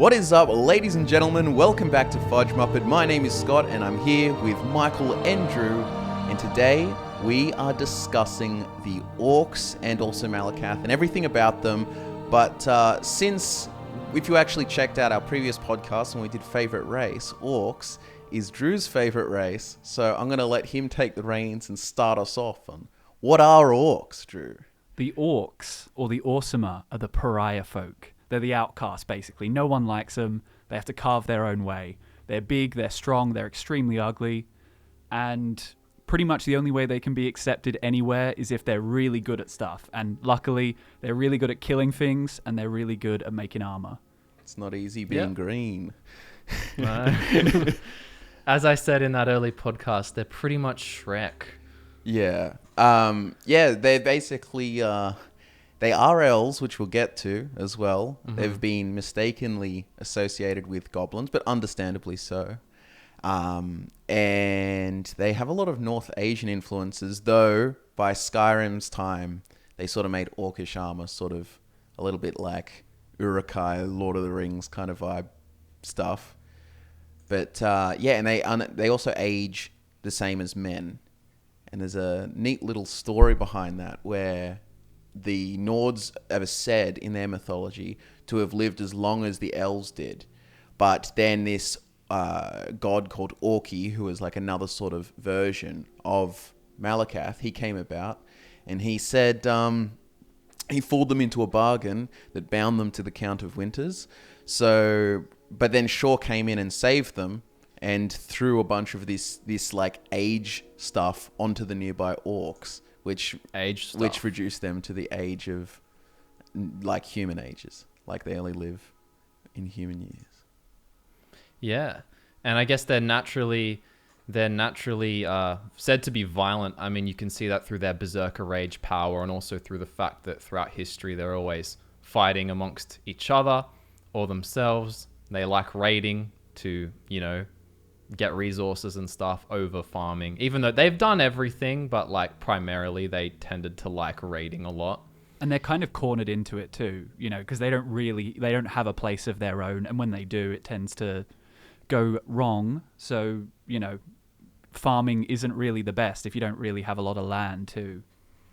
What is up, ladies and gentlemen? Welcome back to FudgeMuppet. My name is Scott, and I'm here with Michael and Drew. And today we are discussing the Orcs and also Malacath and everything about them. But since, if you actually checked out our previous podcast when we did favorite race, Orcs is Drew's favorite race. So I'm going to let him take the reins and start us off on what are Orcs, Drew? The Orcs, or the Orsima, are the pariah folk. They're the outcasts, basically. No one likes them. They have to carve their own way. They're big, they're strong, they're extremely ugly. And pretty much the only way they can be accepted anywhere is if they're really good at stuff. And luckily, they're really good at killing things, and they're really good at making armor. It's not easy being green. As I said in that early podcast, they're pretty much Shrek. Yeah. They're basically... They are elves, which we'll get to as well. Mm-hmm. They've been mistakenly associated with goblins, but understandably so. And they have a lot of North Asian influences, though by Skyrim's time, they sort of made Orcish armor sort of a little bit like Uruk-hai, Lord of the Rings kind of vibe stuff. But and they also age the same as men. And there's a neat little story behind that where... the Nords are said in their mythology to have lived as long as the elves did. But then this god called Orki, who was like another sort of version of Malacath, he came about and he said he fooled them into a bargain that bound them to the Count of Winters. But then Shaw came in and saved them and threw a bunch of this like age stuff onto the nearby orcs. Which reduced them to the age of, like, human ages. Like, they only live in human years. Yeah. And I guess they're naturally said to be violent. I mean, you can see that through their berserker rage power and also through the fact that throughout history, they're always fighting amongst each other or themselves. They like raiding to, get resources and stuff over farming, even though they've done everything, but like primarily they tended to like raiding a lot. And they're kind of cornered into it too, because they don't have a place of their own. And when they do, it tends to go wrong. So, farming isn't really the best if you don't really have a lot of land too.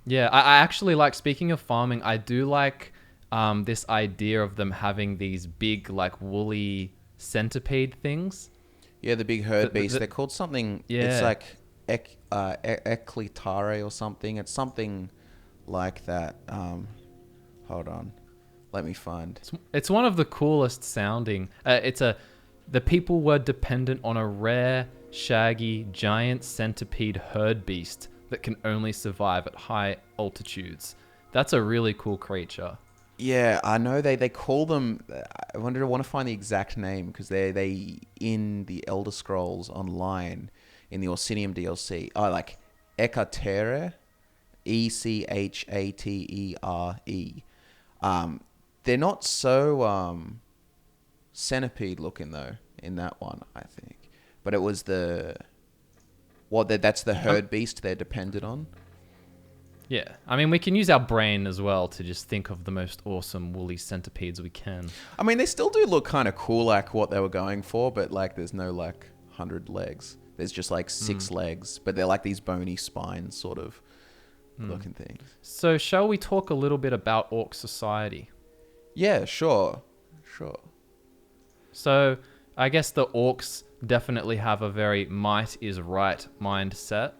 Yeah, I actually like, speaking of farming, I do like this idea of them having these big like woolly centipede things. Yeah, the big herd beast. They're called something. Yeah. It's like Eclitare or something. It's something like that. Hold on. Let me find. It's one of the coolest sounding. The people were dependent on a rare, shaggy, giant centipede herd beast that can only survive at high altitudes. That's a really cool creature. Yeah, I know they call them... I want to find the exact name because they in the Elder Scrolls Online in the Orsinium DLC. Oh, like Echatere, Echatere. They're not so centipede looking though in that one, I think. But it was that's the herd beast they're dependent on. Yeah, I mean, we can use our brain as well to just think of the most awesome woolly centipedes we can. I mean, they still do look kind of cool, like what they were going for, but like there's no like 100 legs. There's just like 6 legs, but they're like these bony spines sort of looking things. So shall we talk a little bit about orc society? Yeah, sure. So I guess the orcs definitely have a very might is right mindset.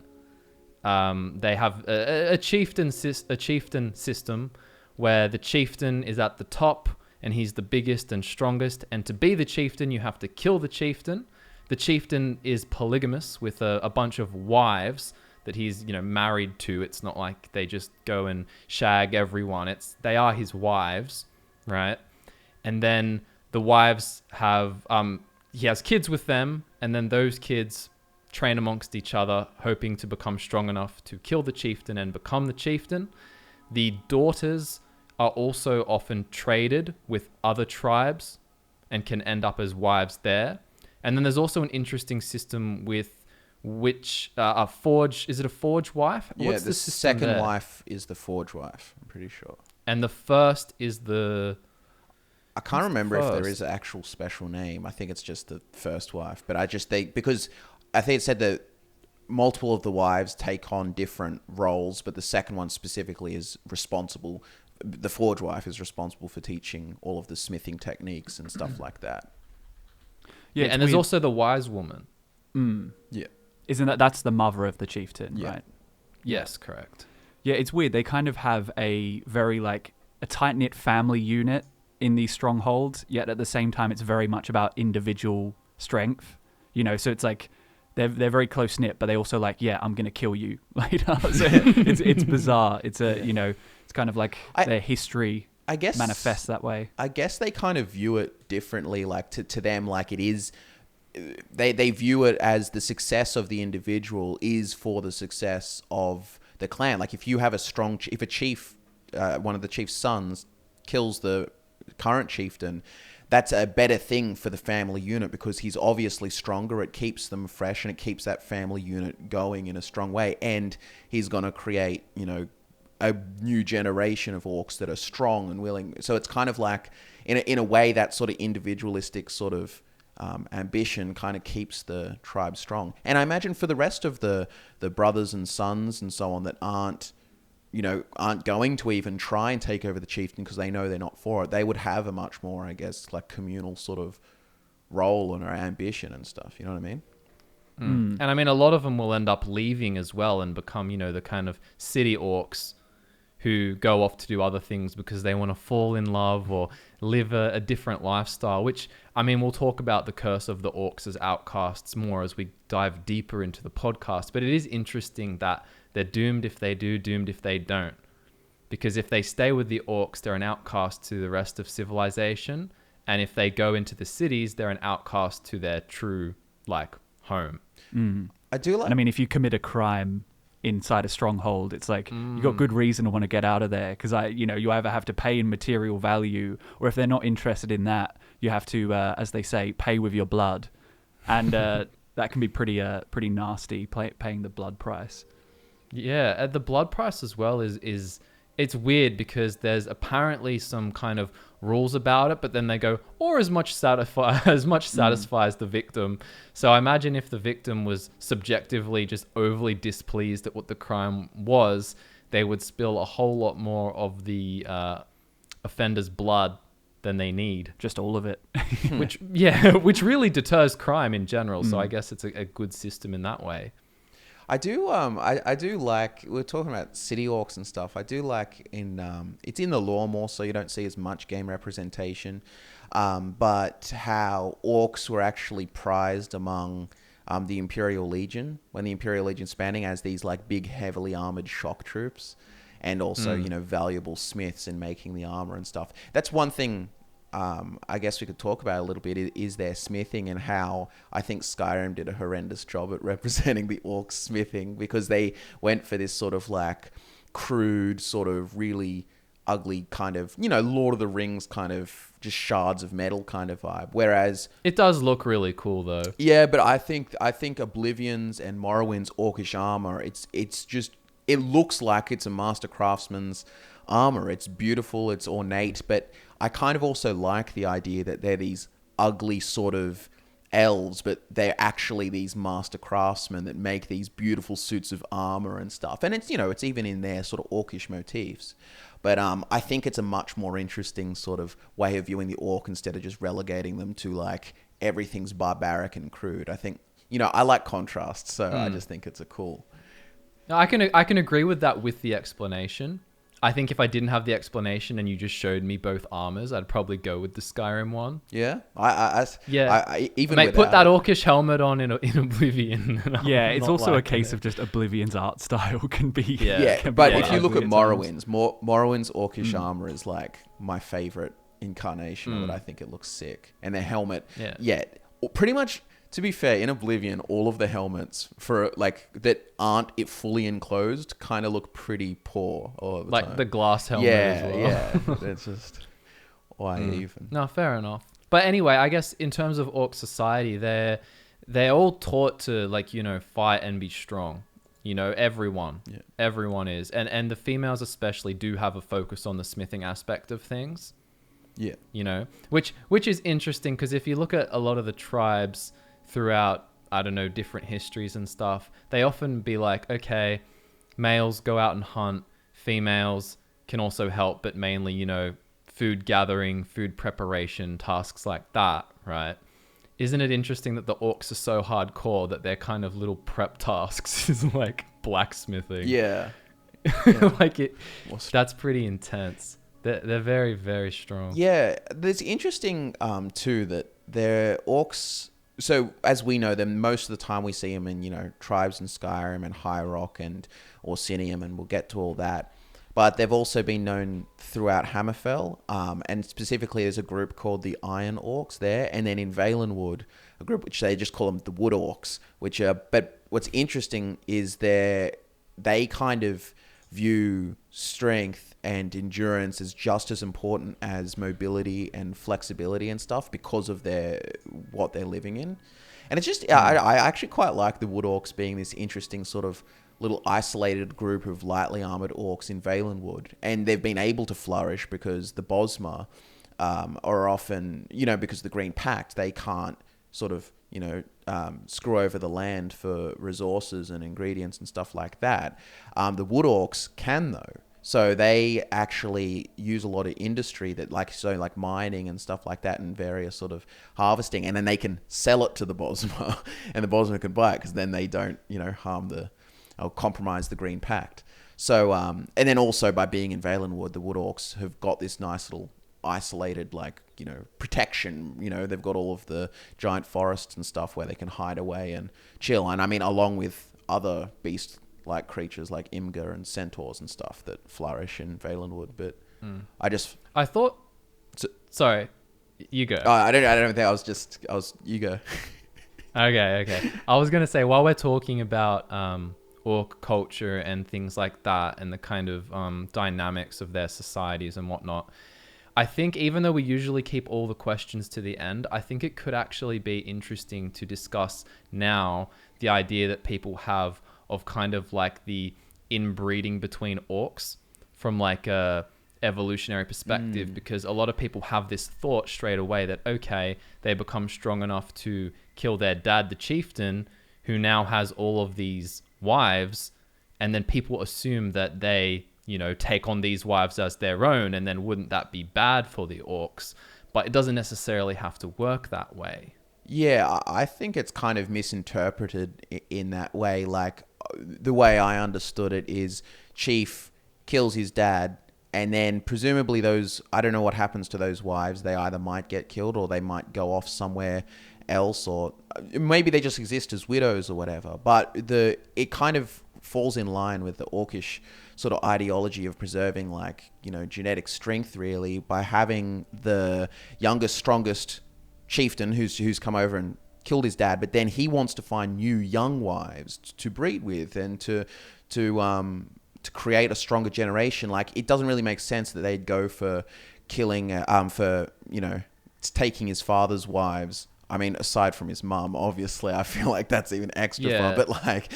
They have a chieftain system where the chieftain is at the top and he's the biggest and strongest. And to be the chieftain, you have to kill the chieftain. The chieftain is polygamous with a bunch of wives that he's married to. It's not like they just go and shag everyone. They are his wives, right? And then the wives have he has kids with them, and then those kids train amongst each other, hoping to become strong enough to kill the chieftain and become the chieftain. The daughters are also often traded with other tribes and can end up as wives there. And then there's also an interesting system with which a forge... Is it a forge wife? Yeah, the second wife is the forge wife, I'm pretty sure. And the first is the... I can't remember if there first? is an actual special name. I think it's just the first wife. But I just think, because I think it said that multiple of the wives take on different roles, but the second one specifically is responsible. The Forge wife is responsible for teaching all of the smithing techniques and stuff like that. Yeah, it's and there's weird. also the wise woman. Yeah. Isn't that's the mother of the chieftain, Yeah. right? Yes, correct. Yeah, it's weird. They kind of have a very like a tight knit family unit in these strongholds, yet at the same time, it's very much about individual strength. You know, so it's like they're very close knit, but they also like, yeah, I'm gonna kill you later. So it's bizarre. It's it's kind of like their history. I guess manifests that way. I guess they kind of view it differently. Like to them, like it is. They view it as the success of the individual is for the success of the clan. Like if you have if a chief, one of the chief's sons, kills the current chieftain, that's a better thing for the family unit because he's obviously stronger. It keeps them fresh and it keeps that family unit going in a strong way. And he's going to create, a new generation of orcs that are strong and willing. So it's kind of like, in a way, that sort of individualistic sort of ambition kind of keeps the tribe strong. And I imagine for the rest of the brothers and sons and so on that aren't going to even try and take over the chieftain because they know they're not for it, they would have a much more, I guess, like communal sort of role and ambition and stuff. You know what I mean? And I mean, a lot of them will end up leaving as well and become, the kind of city orcs who go off to do other things because they want to fall in love or live a different lifestyle, which, I mean, we'll talk about the curse of the orcs as outcasts more as we dive deeper into the podcast. But it is interesting that they're doomed if they do, doomed if they don't. Because if they stay with the orcs, they're an outcast to the rest of civilization. And if they go into the cities, they're an outcast to their true, home. I do like... And I mean, if you commit a crime inside a stronghold, it's like you got good reason to want to get out of there because you either have to pay in material value, or if they're not interested in that, you have to, as they say, pay with your blood, and that can be pretty nasty, paying the blood price. Yeah, the blood price as well is it's weird because there's apparently some kind of rules about it, but then they go, or as much satisfies the victim. So I imagine if the victim was subjectively just overly displeased at what the crime was, they would spill a whole lot more of the offender's blood than they need. Just all of it. which really deters crime in general. So I guess it's a good system in that way. I do I do like, we're talking about city orcs and stuff. I do like it's in the lore more, so you don't see as much game representation. But how orcs were actually prized among the Imperial Legion when the Imperial Legion's spanning as these big heavily armored shock troops, and also valuable smiths in making the armor and stuff. That's one thing I guess we could talk about a little bit is their smithing, and how I think Skyrim did a horrendous job at representing the orcs smithing, because they went for this sort of crude, sort of really ugly kind of, Lord of the Rings kind of just shards of metal kind of vibe. Whereas it does look really cool though. Yeah, but I think Oblivion's and Morrowind's orcish armor, it looks like it's a master craftsman's armor. It's beautiful, it's ornate, but I kind of also like the idea that they're these ugly sort of elves, but they're actually these master craftsmen that make these beautiful suits of armor and stuff. And it's, it's even in their sort of orcish motifs. But I think it's a much more interesting sort of way of viewing the orc instead of just relegating them to everything's barbaric and crude. I think, I like contrast, so I just think it's a cool. No, I can agree with that with the explanation. I think if I didn't have the explanation and you just showed me both armors, I'd probably go with the Skyrim one. Yeah, even mate, put that orcish helmet on in Oblivion. Yeah, it's also a case of just Oblivion's art style can be. But if you look at Morrowind's orcish armor is my favorite incarnation of it. I think it looks sick, and their helmet. Yeah, pretty much. To be fair, in Oblivion, all of the helmets for that aren't fully enclosed kind of look pretty poor all of the time. The glass helmet as well. Yeah. It's just why even. No, fair enough. But anyway, I guess in terms of orc society, they're all taught to fight and be strong. Everyone is, and the females especially do have a focus on the smithing aspect of things. Yeah. You know, which is interesting because if you look at a lot of the tribes throughout, I don't know, different histories and stuff, they often be like, okay, males go out and hunt, females can also help, but mainly, you know, food gathering, food preparation, tasks like that, right? Isn't it interesting that the orcs are so hardcore that their kind of little prep tasks is like blacksmithing? Yeah. Like that's pretty intense. They're very, very strong. Yeah, there's interesting too that they're orcs. So as we know them, most of the time we see them in, you know, tribes in Skyrim and High Rock and Orsinium, and we'll get to all that. But they've also been known throughout Hammerfell, and specifically there's a group called the Iron Orcs there, and then in Valenwood, a group which they just call them the Wood Orcs, which are. But what's interesting is they kind of view strength and endurance as just as important as mobility and flexibility and stuff because of what they're living in. And it's just, I actually quite like the Wood Orcs being this interesting sort of little isolated group of lightly armored orcs in Valenwood. And they've been able to flourish because the Bosma are often, you know, because of the Green Pact, they can't sort of, you know, screw over the land for resources and ingredients and stuff like that. The Wood Orcs can though. So they actually use a lot of industry that like mining and stuff like that and various sort of harvesting. And then they can sell it to the Bosma and the Bosma can buy it because then they don't, you know, or compromise the Green Pact. So, and then also by being in Valenwood, the Wood Orcs have got this nice little isolated, like, you know, protection. You know, they've got all of the giant forests and stuff where they can hide away and chill. And I mean, along with other beast-like creatures like Imgur and centaurs and stuff that flourish in Valenwood. But I thought. Sorry, you go. I don't think you go. Okay. I was gonna say, while we're talking about orc culture and things like that, and the kind of dynamics of their societies and whatnot, I think even though we usually keep all the questions to the end, I think it could actually be interesting to discuss now the idea that people have of kind of like the inbreeding between orcs from like a evolutionary perspective, because a lot of people have this thought straight away that, okay, they become strong enough to kill their dad, the chieftain, who now has all of these wives, and then people assume that they, you know, take on these wives as their own, and then wouldn't that be bad for the orcs? But it doesn't necessarily have to work that way. Yeah, I think it's kind of misinterpreted in that way. Like, the way I understood it is Chief kills his dad, and then presumably I don't know what happens to those wives. They either might get killed or they might go off somewhere else, or maybe they just exist as widows or whatever. But it kind of falls in line with the Orcish sort of ideology of preserving, like, you know, genetic strength, really, by having the youngest, strongest chieftain who's come over and killed his dad, but then he wants to find new young wives to breed with and to create a stronger generation. Like, it doesn't really make sense that they'd go for killing, taking his father's wives. I mean, aside from his mum, obviously, I feel like that's even extra far. But like,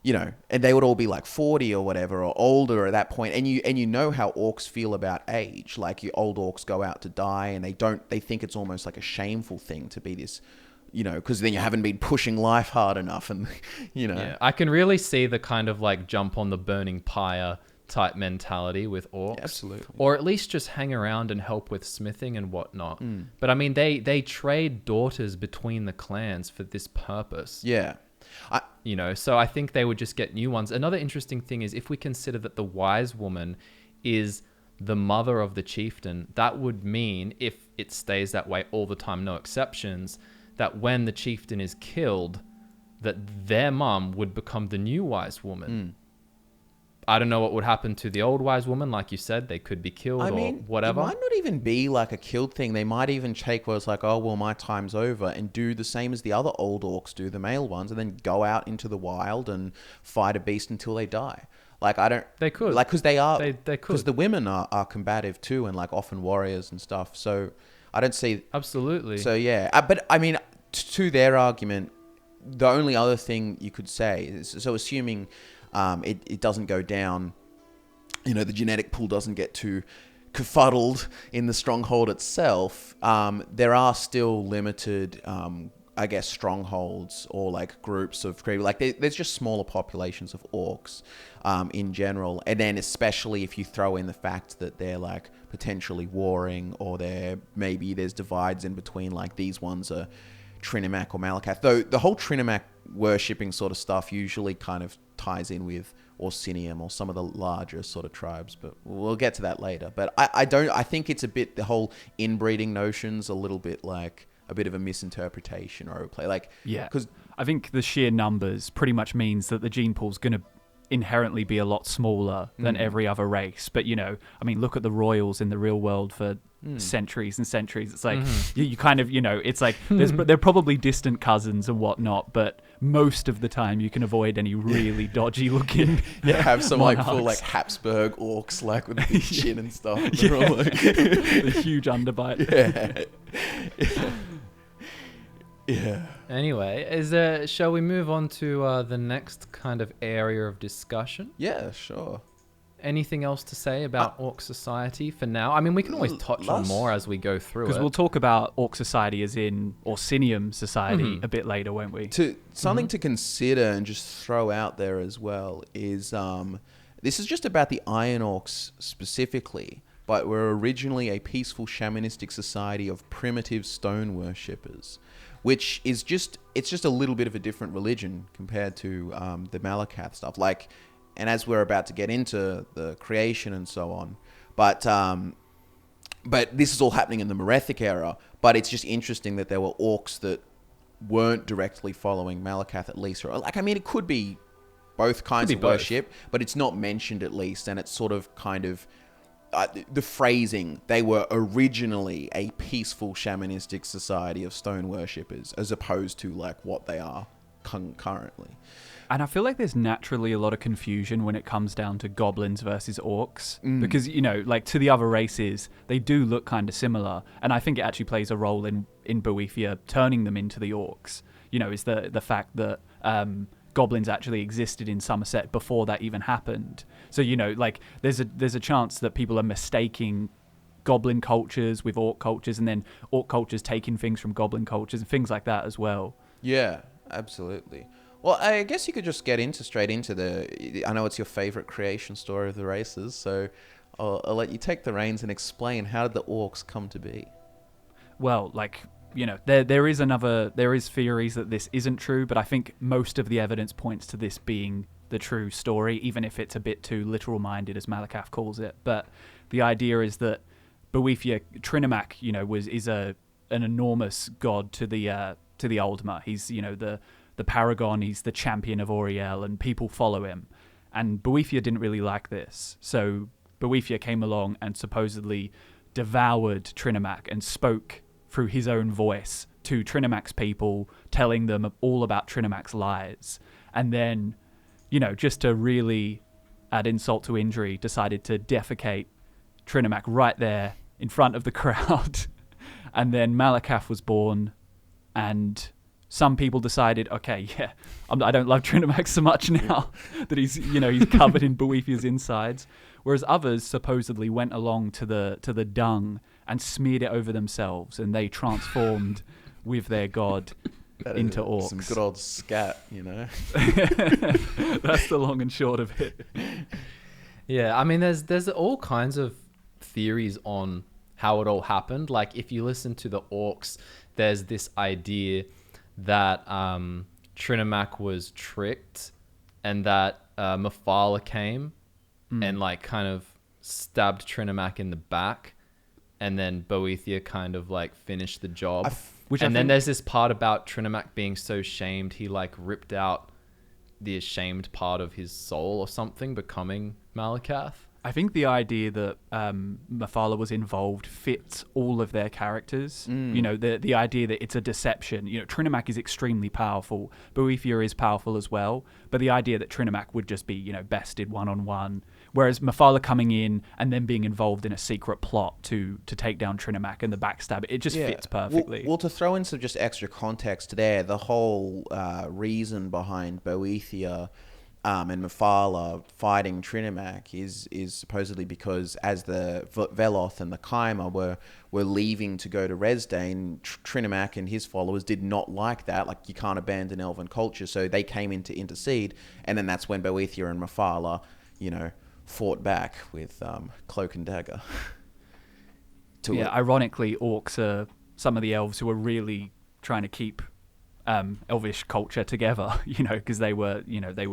you know, and they would all be like 40 or whatever, or older at that point. And you know how orcs feel about age. Like, your old orcs go out to die, and they think it's almost like a shameful thing to be this, you know, because then you haven't been pushing life hard enough, and you know. Yeah, I can really see the kind of like jump on the burning pyre type mentality with orcs. Absolutely. Or at least just hang around and help with smithing and whatnot. But I mean, they trade daughters between the clans for this purpose. Yeah. You know, so I think they would just get new ones. Another interesting thing is, if we consider that the wise woman is the mother of the chieftain, that would mean, if it stays that way all the time, no exceptions, that when the chieftain is killed, that their mum would become the new wise woman. I don't know what would happen to the old wise woman. Like you said, they could be killed or whatever. It might not even be like a killed thing. They might even take where it's like, oh, well, my time's over, and do the same as the other old orcs do, the male ones, and then go out into the wild and fight a beast until they die. Like, They could. Like, because they are. They could. Because the women are combative too, and like often warriors and stuff. So I don't see. Absolutely. So yeah. But I mean, to their argument, the only other thing you could say is, so assuming it doesn't go down, you know, the genetic pool doesn't get too confuddled in the stronghold itself, there are still limited, I guess, strongholds or like groups of creatures. Like there's just smaller populations of orcs in general. And then especially if you throw in the fact that they're like potentially warring, or there's divides in between, like these ones are Trinimac or Malacath. Though the whole Trinimac worshipping sort of stuff usually kind of ties in with Orsinium or some of the larger sort of tribes, but we'll get to that later. But I think it's a bit, the whole inbreeding notion's a little bit like a bit of a misinterpretation or overplay. Like, Yeah, because I think the sheer numbers pretty much means that the gene pool's going to inherently be a lot smaller than every other race. But, you know, I mean, look at the royals in the real world for centuries and centuries. It's like, you kind of, you know, it's like, they're probably distant cousins and whatnot, but most of the time you can avoid any really dodgy looking have some monarchs. like full like Habsburg orcs, like with the big chin and stuff. Yeah. They're all like The huge underbite. Yeah. Anyway, shall we move on to the next kind of area of discussion? Yeah, sure. Anything else to say about Orc Society for now? I mean, we can always touch on more as we go through it. Because we'll talk about Orc Society as in Orsinium Society a bit later, won't we? Something to consider and just throw out there as well is this is just about the Iron Orcs specifically, but were originally a peaceful shamanistic society of primitive stone worshippers, which is just a little bit of a different religion compared to the Malacath stuff. Like, and as we're about to get into the creation and so on, but this is all happening in the Merethic era. But it's just interesting that there were orcs that weren't directly following Malacath, at least. Or like, I mean, it could be both kinds of worship, but it's not mentioned at least, and it's sort of kind of the phrasing. They were originally a peaceful shamanistic society of stone worshippers, as opposed to like what they are currently. And I feel like there's naturally a lot of confusion when it comes down to goblins versus orcs. Because, you know, like to the other races, they do look kind of similar. And I think it actually plays a role in Boethia turning them into the orcs. You know, is the fact that goblins actually existed in Somerset before that even happened. So, you know, like there's a chance that people are mistaking goblin cultures with orc cultures, and then orc cultures taking things from goblin cultures and things like that as well. Yeah, absolutely. Well, I guess you could just get straight into I know it's your favorite creation story of the races, so I'll let you take the reins and explain, how did the orcs come to be? Well, like, you know, there is theories that this isn't true, but I think most of the evidence points to this being the true story, even if it's a bit too literal-minded, as Malacath calls it. But the idea is that Boethia Trinimac, you know, is an enormous god to the Oldma. He's, you know, the paragon, he's the champion of Auriel, and people follow him. And Boethia didn't really like this. So Boethia came along and supposedly devoured Trinimac and spoke through his own voice to Trinimac's people, telling them all about Trinimac's lies. And then, you know, just to really add insult to injury, decided to defecate Trinimac right there in front of the crowd. And then Malacath was born, and some people decided, okay, yeah, I don't love Trinimac so much now that he's covered in Boethia's insides. Whereas others supposedly went along to the dung and smeared it over themselves, and they transformed with their god into orcs. Some good old scat, you know. That's the long and short of it. Yeah, I mean, there's all kinds of theories on how it all happened. Like, if you listen to the orcs, there's this idea that Trinimac was tricked, and that Mephala came and like kind of stabbed Trinimac in the back, and then Boethia kind of like finished the job. Then there's this part about Trinimac being so shamed, he like ripped out the ashamed part of his soul or something, becoming Malacath. I think the idea that Mephala was involved fits all of their characters. You know, the idea that it's a deception. You know, Trinimac is extremely powerful. Boethia is powerful as well. But the idea that Trinimac would just be, you know, bested one-on-one. Whereas Mephala coming in and then being involved in a secret plot to take down Trinimac and the backstab, it just fits perfectly. Well, to throw in some just extra context there, the whole reason behind Boethia and Mephala fighting Trinimac is supposedly because as the Veloth and the Kaimer were leaving to go to Resdane, Trinimac and his followers did not like that. Like, you can't abandon elven culture, so they came in to intercede, and then that's when Boethia and Mephala, fought back with cloak and dagger. Ironically, orcs are some of the elves who are really trying to keep elvish culture together, because they were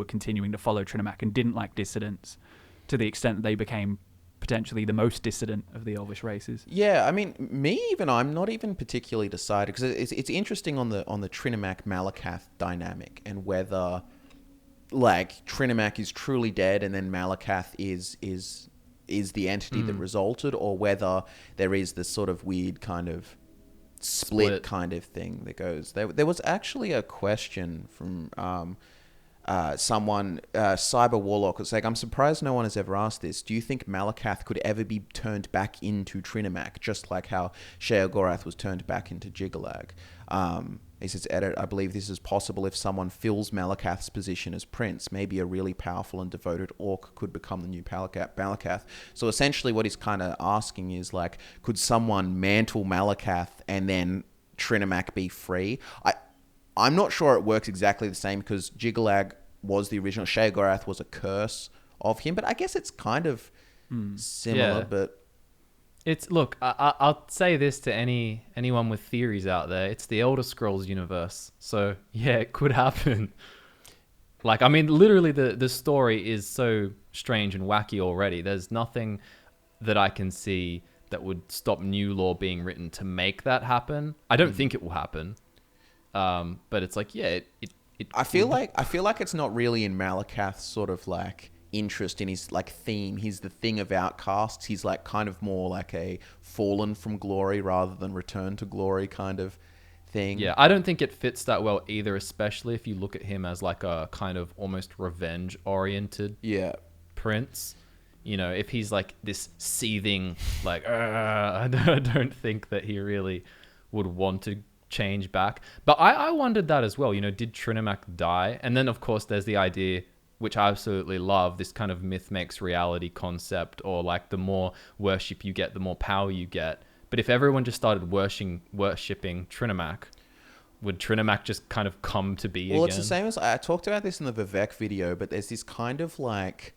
continuing to follow Trinimac and didn't like dissidents to the extent that they became potentially the most dissident of the elvish races. Yeah, I mean, I'm not even particularly decided, because it's interesting on the Trinimac Malacath dynamic, and whether like Trinimac is truly dead and then Malacath is the entity that resulted, or whether there is this sort of weird kind of split kind of thing that goes. There was actually a question from someone, Cyber Warlock, was like, I'm surprised no one has ever asked this. Do you think Malacath could ever be turned back into Trinimac, just like how Sheogorath was turned back into Jiggalag? He says, edit, I believe this is possible if someone fills Malacath's position as prince. Maybe a really powerful and devoted orc could become the new Malacath. So essentially what he's kind of asking is, like, could someone mantle Malacath and then Trinimac be free? I'm not sure it works exactly the same, because Jiggalag was the original. Sheogorath was a curse of him, but I guess it's kind of similar. Yeah. But Look, I'll say this to anyone with theories out there. It's the Elder Scrolls universe. So, yeah, it could happen. Like, I mean, literally the story is so strange and wacky already. There's nothing that I can see that would stop new lore being written to make that happen. I don't think it will happen. But it's like, yeah, I feel like it's not really in Malacath's sort of like interest in his like theme. He's the thing of outcasts. He's like kind of more like a fallen from glory rather than return to glory kind of thing. Yeah, I don't think it fits that well either, especially if you look at him as like a kind of almost revenge oriented prince. If he's like this seething like I don't think that he really would want to change back. But I wondered that as well. Did Trinimac die? And then of course there's the idea, which I absolutely love, this kind of myth makes reality concept, or like the more worship you get, the more power you get. But if everyone just started worshipping Trinimac, would Trinimac just kind of come to be again? Well, it's the same as I talked about this in the Vivek video, but there's this kind of like,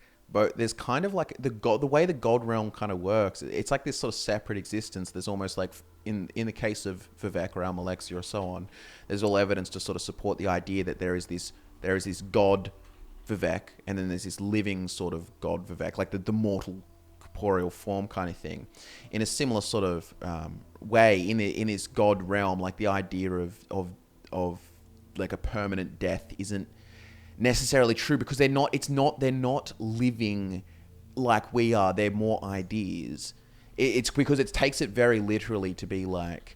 there's kind of like the way the God realm kind of works. It's like this sort of separate existence. There's almost like in the case of Vivek or Almalexia or so on, there's all evidence to sort of support the idea that there is this God Vivek, and then there's this living sort of God Vivek, like the mortal corporeal form kind of thing. In a similar sort of way, in this God realm, like the idea of like a permanent death isn't necessarily true, because they're not living like we are. They're more ideas. It's because it takes it very literally to be like,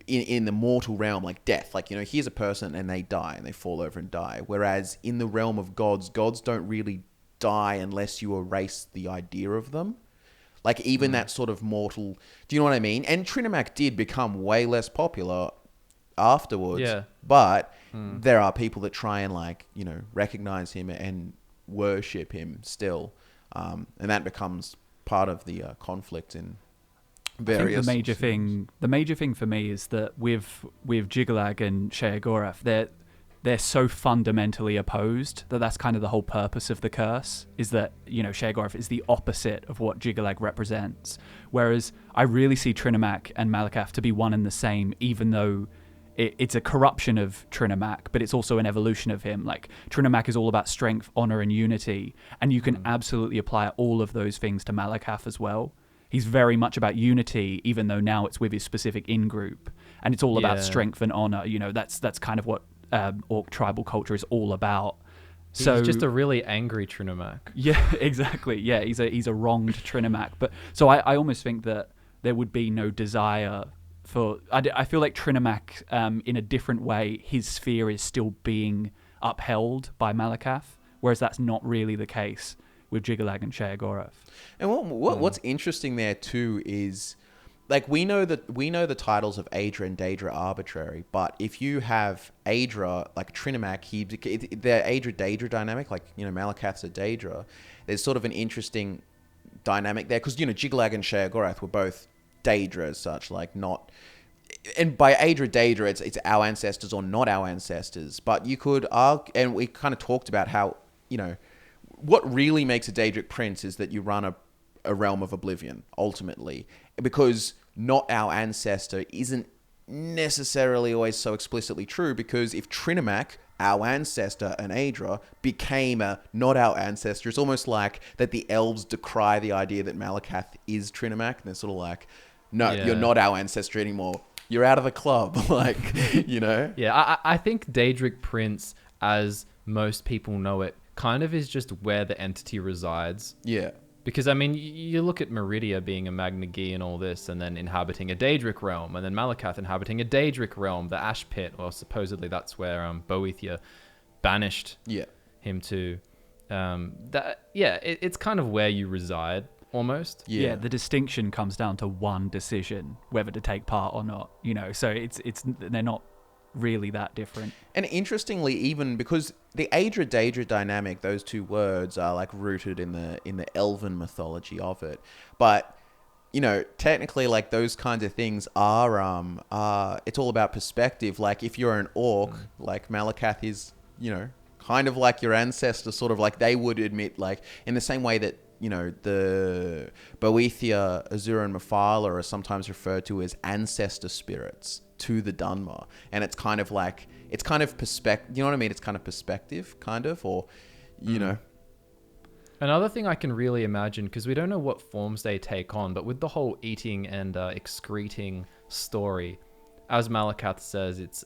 in the mortal realm, like death, like, here's a person and they die and they fall over and die. Whereas in the realm of gods don't really die unless you erase the idea of them. Like, even that sort of mortal, do you know what I mean? And Trinimac did become way less popular afterwards. Yeah. But there are people that try and like, recognize him and worship him still. And that becomes part of the conflict in various. I think the major thing for me is that with Jiggalag and Sheogorath, they're so fundamentally opposed that's kind of the whole purpose of the curse, is that Sheogorath is the opposite of what Jiggalag represents, whereas I really see Trinimac and Malacath to be one and the same, even though it's a corruption of Trinimac, but it's also an evolution of him. Like, Trinimac is all about strength, honor, and unity, and you can absolutely apply all of those things to Malacath as well. He's very much about unity, even though now it's with his specific in-group. And it's all about strength and honor. That's kind of what orc tribal culture is all about. He's just a really angry Trinimac. Yeah, exactly. Yeah, he's a wronged Trinimac. But so I almost think that there would be no desire for... I feel like Trinimac, in a different way, his sphere is still being upheld by Malacath, whereas that's not really the case with Jiggalag and Sheogorath. And what's interesting there too is like we know the titles of Aedra and Daedra are arbitrary, but if you have Aedra like Trinimac, the Aedra Daedra dynamic, like Malacath's a Daedra. There's sort of an interesting dynamic there because Jiglag and Sheogorath were both Daedra as such, like not. And by Aedra Daedra, it's our ancestors or not our ancestors. But you could argue, and we kind of talked about how what really makes a Daedric prince is that you run a realm of oblivion ultimately, because not our ancestor isn't necessarily always so explicitly true, because if Trinimac, our ancestor, and Aedra became a not our ancestor, it's almost like that the elves decry the idea that Malacath is Trinimac, and they're sort of like, no, you're not our ancestor anymore. You're out of the club, Yeah, I think Daedric Prince, as most people know it, kind of is just where the entity resides. Yeah. Because, I mean, you look at Meridia being a Magna Gi and all this, and then inhabiting a Daedric realm, and then Malacath inhabiting a Daedric realm, the Ash Pit, or supposedly that's where Boethia banished him to. It's kind of where you reside, almost. Yeah, the distinction comes down to one decision, whether to take part or not. So it's they're not really that different. And interestingly, even because the Aedra Daedra dynamic, those two words are like rooted in the elven mythology of it, but technically, like those kinds of things are it's all about perspective. Like if you're an orc, like Malacath is kind of like your ancestor, sort of like they would admit, like in the same way that the Boethia, Azura, and Mephala are sometimes referred to as ancestor spirits to the Dunmer, and it's kind of like perspective. You know what I mean? It's kind of perspective, kind of, or Another thing I can really imagine, because we don't know what forms they take on, but with the whole eating and excreting story, as Malacath says, it's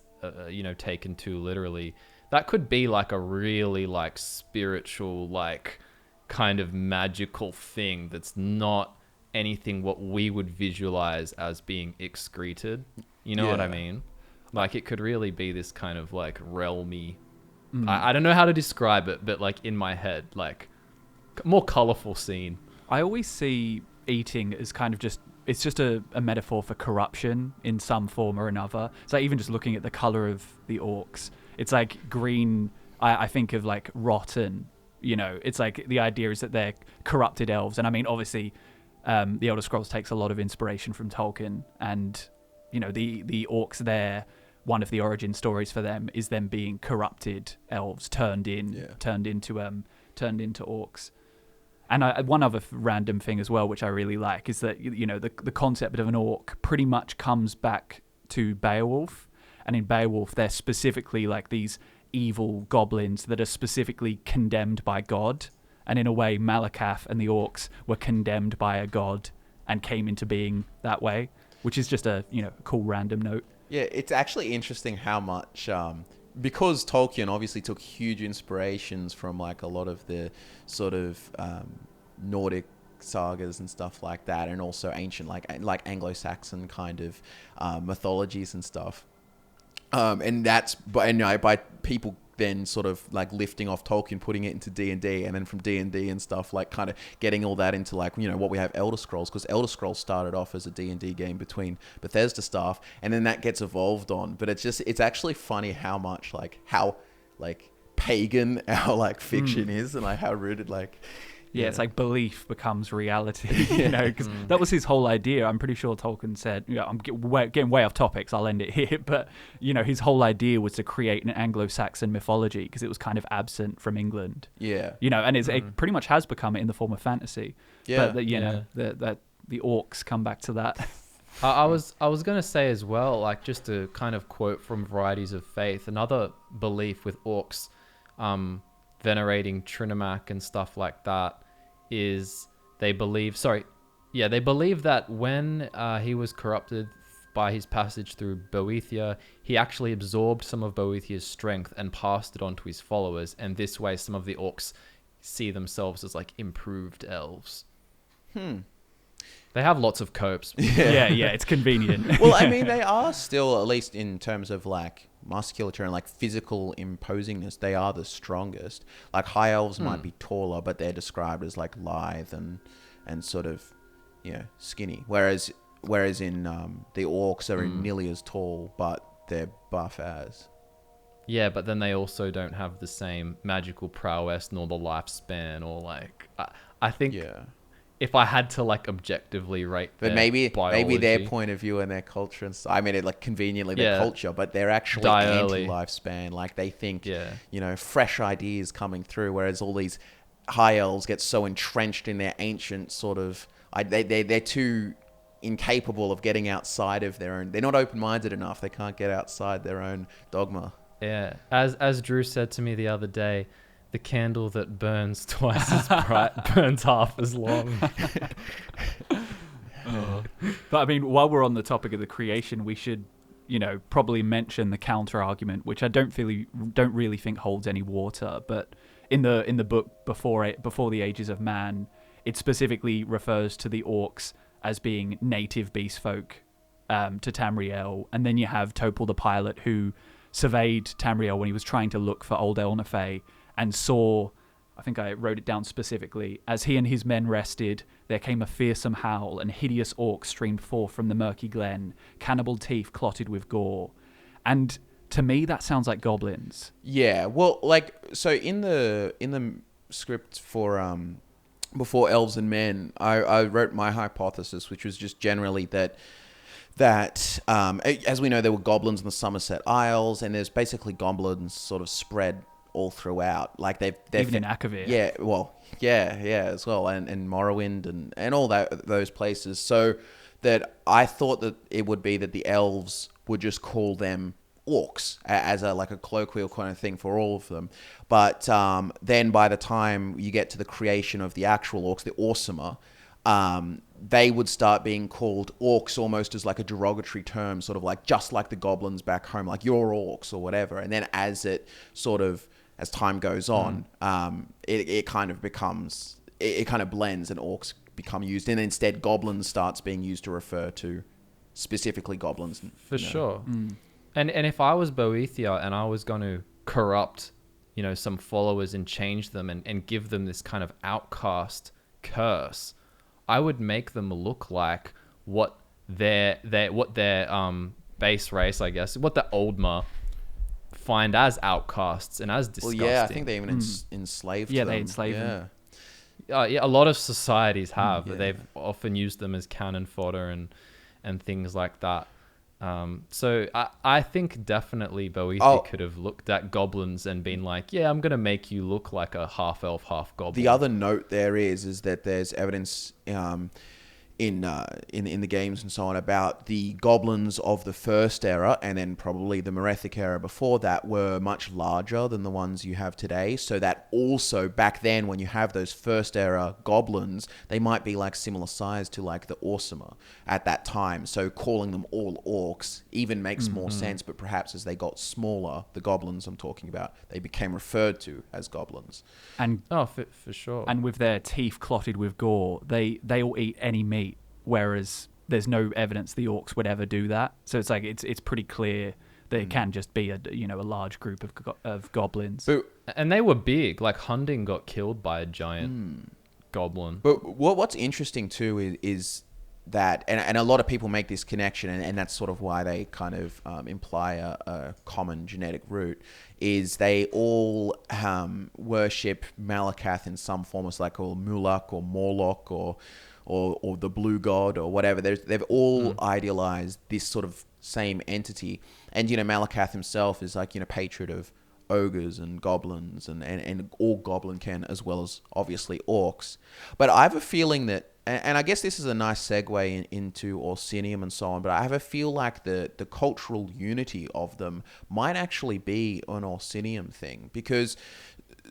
taken too literally. That could be like a really like spiritual, like kind of magical thing that's not anything what we would visualize as being excreted. You know what I mean? Like it could really be this kind of like realmy. I don't know how to describe it, but like in my head, like more colorful scene. I always see eating as kind of it's just a metaphor for corruption in some form or another. So even just looking at the color of the orcs, it's like green. I think of like rotten. It's like the idea is that they're corrupted elves, and I mean obviously, the Elder Scrolls takes a lot of inspiration from Tolkien, and the orcs there. One of the origin stories for them is them being corrupted elves turned into orcs. And one other random thing as well, which I really like, is that the concept of an orc pretty much comes back to Beowulf, and in Beowulf they're specifically like these evil goblins that are specifically condemned by God, and in a way Malacath and the orcs were condemned by a god and came into being that way, which is just a cool random note. Yeah, it's actually interesting how much because Tolkien obviously took huge inspirations from like a lot of the sort of Nordic sagas and stuff like that, and also ancient like Anglo-Saxon kind of mythologies and stuff. And that's by people then sort of like lifting off Tolkien, putting it into D&D, and then from D&D and stuff like kind of getting all that into like what we have Elder Scrolls, because Elder Scrolls started off as a D&D game between Bethesda staff, and then that gets evolved on. But it's actually funny how much how pagan our like fiction is, and like how rooted it's like belief becomes reality, because that was his whole idea. I'm pretty sure Tolkien said, I'm getting way off topics, I'll end it here, but, his whole idea was to create an Anglo-Saxon mythology because it was kind of absent from England. Yeah. And it pretty much has become it in the form of fantasy. Yeah. But, the orcs come back to that. I was going to say as well, like just to kind of quote from Varieties of Faith, another belief with orcs, venerating Trinimac and stuff like that is they believe that when he was corrupted by his passage through Boethia, he actually absorbed some of Boethia's strength and passed it on to his followers, and this way some of the orcs see themselves as like improved elves. They have lots of copes. Yeah, it's convenient. Well, I mean, they are still, at least in terms of like musculature and like physical imposingness, they are the strongest. Like high elves might be taller, but they're described as like lithe and sort of skinny. Whereas whereas in the orcs are nearly as tall, but they're buff as. Yeah, but then they also don't have the same magical prowess nor the lifespan or like I think Yeah. if I had to like objectively rate But their maybe biology, their point of view and their culture and I mean it like conveniently their culture, but they're actually die early. anti-lifespan. Like they think Yeah. you know, fresh ideas coming through, whereas all these high elves get so entrenched in their ancient sort of they're too incapable of getting outside of their own. They're not open-minded enough. They can't get outside their own dogma. Yeah, as Drew said to me the other day, the candle that burns twice as bright burns half as long. But I mean, while we're on the topic of the creation, we should, you know, probably mention the counter argument, which I don't really think holds any water. But in the book before the Ages of Man, it specifically refers to the orcs as being native beast folk to Tamriel, and then you have Topol the pilot who surveyed Tamriel when he was trying to look for old Elnathay and saw, I think I wrote it down specifically, as he and his men rested, there came a fearsome howl, and hideous orcs streamed forth from the murky glen, cannibal teeth clotted with gore. And to me, that sounds like goblins. Yeah, well, like so in the script for before Elves and Men, I wrote my hypothesis, which was just generally that as we know, there were goblins in the Somerset Isles, and there's basically goblins sort of spread all throughout. Like they're even in Akavir. Yeah, well, yeah, as well, and Morrowind and all those places. So that I thought that it would be that the elves would just call them orcs as a colloquial kind of thing for all of them. But then by the time you get to the creation of the actual orcs, the Orsima, they would start being called orcs almost as like a derogatory term, sort of like just like the goblins back home, like you're orcs or whatever. And then as time goes on, it kind of becomes, it kind of blends and orcs become used. And instead goblins starts being used to refer to specifically goblins. For sure. And if I was Boethia and I was going to corrupt, you know, some followers and change them and give them this kind of outcast curse, I would make them look like what their base race, I guess, what the Oldma find as outcasts and as disgusting. Well, yeah, I think they even enslaved them. Yeah, they enslaved them. Yeah, a lot of societies have. Yeah. They've often used them as cannon fodder and things like that. So I think definitely Boethia could have looked at goblins and been like, yeah, I'm going to make you look like a half elf, half goblin. The other note there is that there's evidence in the games and so on about the goblins of the first era, and then probably the Merethic era before that, were much larger than the ones you have today. So that also back then, when you have those first era goblins, they might be like similar size to like the Orsima at that time. So calling them all orcs even makes more sense. But perhaps as they got smaller, the goblins I'm talking about, they became referred to as goblins. And for sure. And with their teeth clotted with gore, they will eat any meat, whereas there's no evidence the orcs would ever do that. So it's like it's pretty clear that it can just be a large group of goblins. And they were big. Like Hunding got killed by a giant goblin. But what's interesting too is that, and a lot of people make this connection, and that's sort of why they kind of imply a common genetic root, is they all worship Malacath in some form. It's like or Mulak or Morlock or the blue god or whatever. They've all idealized this sort of same entity. And, Malacath himself is like, patriot of ogres and goblins and all goblin kin, as well as obviously orcs. But I have a feeling that, and I guess this is a nice segue into Orsinium and so on, but I have a feel like the cultural unity of them might actually be an Orsinium thing. Because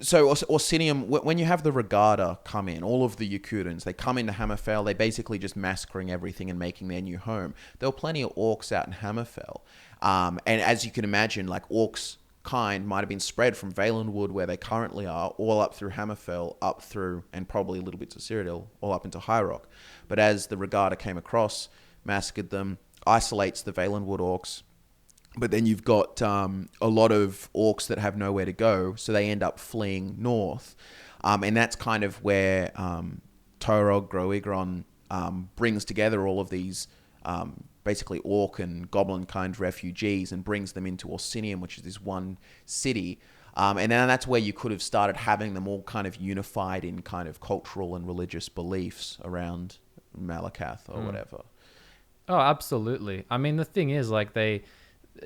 so Orsinium, when you have the Regada come in, all of the Yakutans, they come into Hammerfell, they basically just massacring everything and making their new home. There were plenty of orcs out in Hammerfell. And as you can imagine, like orcs kind might have been spread from Valenwood, where they currently are, all up through Hammerfell, up through, and probably a little bit to Cyrodiil, all up into High Rock. But as the Regada came across, massacred them, isolates the Valenwood orcs. But then you've got a lot of orcs that have nowhere to go, so they end up fleeing north. And that's kind of where Torog Groigron brings together all of these basically orc and goblin kind refugees and brings them into Orsinium, which is this one city. And then that's where you could have started having them all kind of unified in kind of cultural and religious beliefs around Malacath or whatever. Oh, absolutely. I mean, the thing is, like,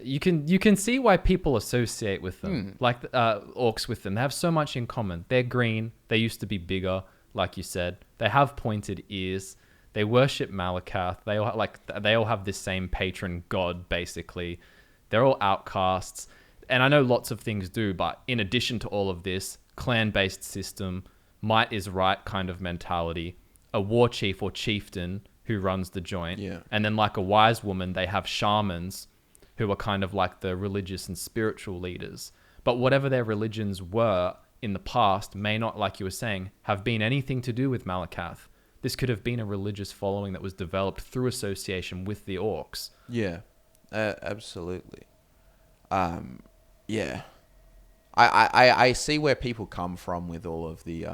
you can see why people associate with them, like orcs with them. They have so much in common. They're green. They used to be bigger, like you said. They have pointed ears. They worship Malacath. They all have this same patron god, basically. They're all outcasts. And I know lots of things do, but in addition to all of this, clan-based system, might is right kind of mentality, a war chief or chieftain who runs the joint, and then like a wise woman, they have shamans who are kind of like the religious and spiritual leaders. But whatever their religions were in the past may not, like you were saying, have been anything to do with Malacath. This could have been a religious following that was developed through association with the orcs. Yeah, absolutely. Yeah, I see where people come from with all of the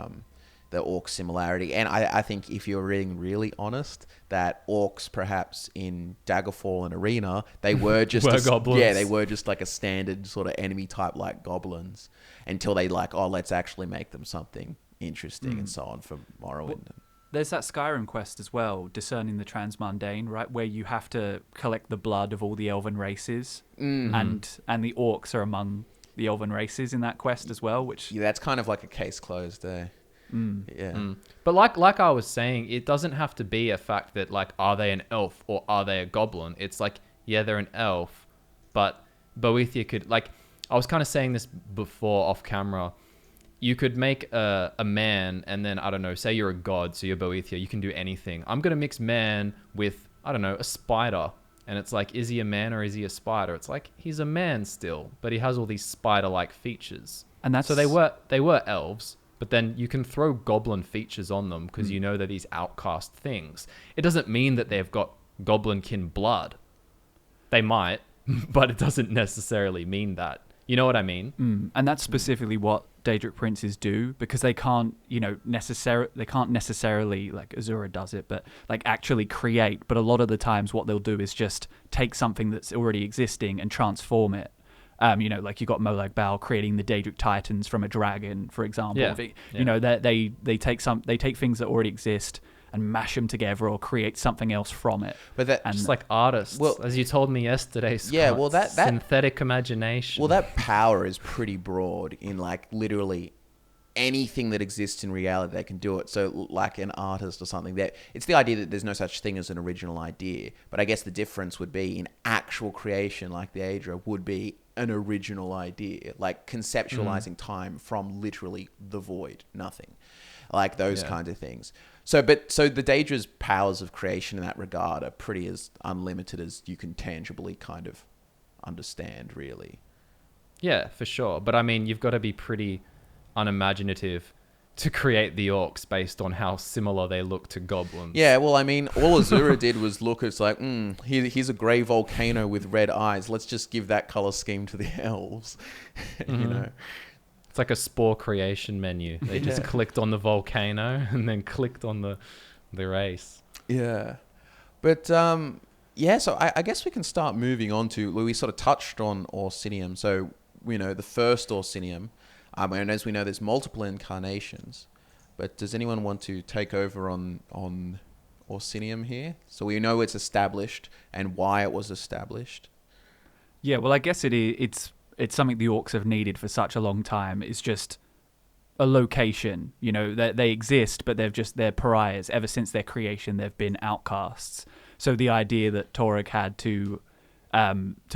orc similarity, and I think if you're being really honest, that orcs perhaps in Daggerfall and Arena, they were just goblins. Yeah, they were just like a standard sort of enemy type like goblins until they like, oh, let's actually make them something interesting and so on for Morrowind. There's that Skyrim quest as well, Discerning the Transmundane, right, where you have to collect the blood of all the elven races, and the orcs are among the elven races in that quest as well, which... Yeah, that's kind of like a case closed there. But like I was saying, it doesn't have to be a fact that, like, are they an elf or are they a goblin? It's like, yeah, they're an elf, but Boethia could... Like, I was kind of saying this before off camera. You could make a man, and then, I don't know, say you're a god, so you're Boethia, you can do anything. I'm going to mix man with, I don't know, a spider. And it's like, is he a man or is he a spider? It's like, he's a man still, but he has all these spider-like features. And that's... So they were elves, but then you can throw goblin features on them because you know they're these outcast things. It doesn't mean that they've got goblin-kin blood. They might, but it doesn't necessarily mean that. You know what I mean? And that's specifically what Daedric princes do, because they can't, necessarily, like Azura does it, but like actually create. But a lot of the times what they'll do is just take something that's already existing and transform it. Like you got Molag Bal creating the Daedric Titans from a dragon, for example. Yeah. They take things that already exist and mash them together or create something else from it. But that just like artists, as you told me yesterday, Scott, yeah, well, that synthetic imagination. Well, that power is pretty broad in like literally anything that exists in reality. They can do it. So like an artist or something, that it's the idea that there's no such thing as an original idea. But I guess the difference would be in actual creation, like the Aedra would be an original idea, like conceptualizing time from literally the void, nothing, like those kinds of things. So the Daedra's powers of creation in that regard are pretty as unlimited as you can tangibly kind of understand, really. Yeah, for sure. But I mean, you've got to be pretty unimaginative to create the orcs based on how similar they look to goblins. Yeah, well, I mean, all Azura did was look, it's like, here's a grey volcano with red eyes. Let's just give that color scheme to the elves, you know. It's like a spore creation menu. They just clicked on the volcano and then clicked on the race. Yeah. But, so I guess we can start moving on to, we sort of touched on Orsinium. So, the first Orsinium, and as we know, there's multiple incarnations. But does anyone want to take over on Orsinium here? So we know it's established and why it was established. Yeah, well, I guess it's something the orcs have needed for such a long time. It's just a location. They exist, but they're pariahs. Ever since their creation, they've been outcasts. So the idea that Torag had to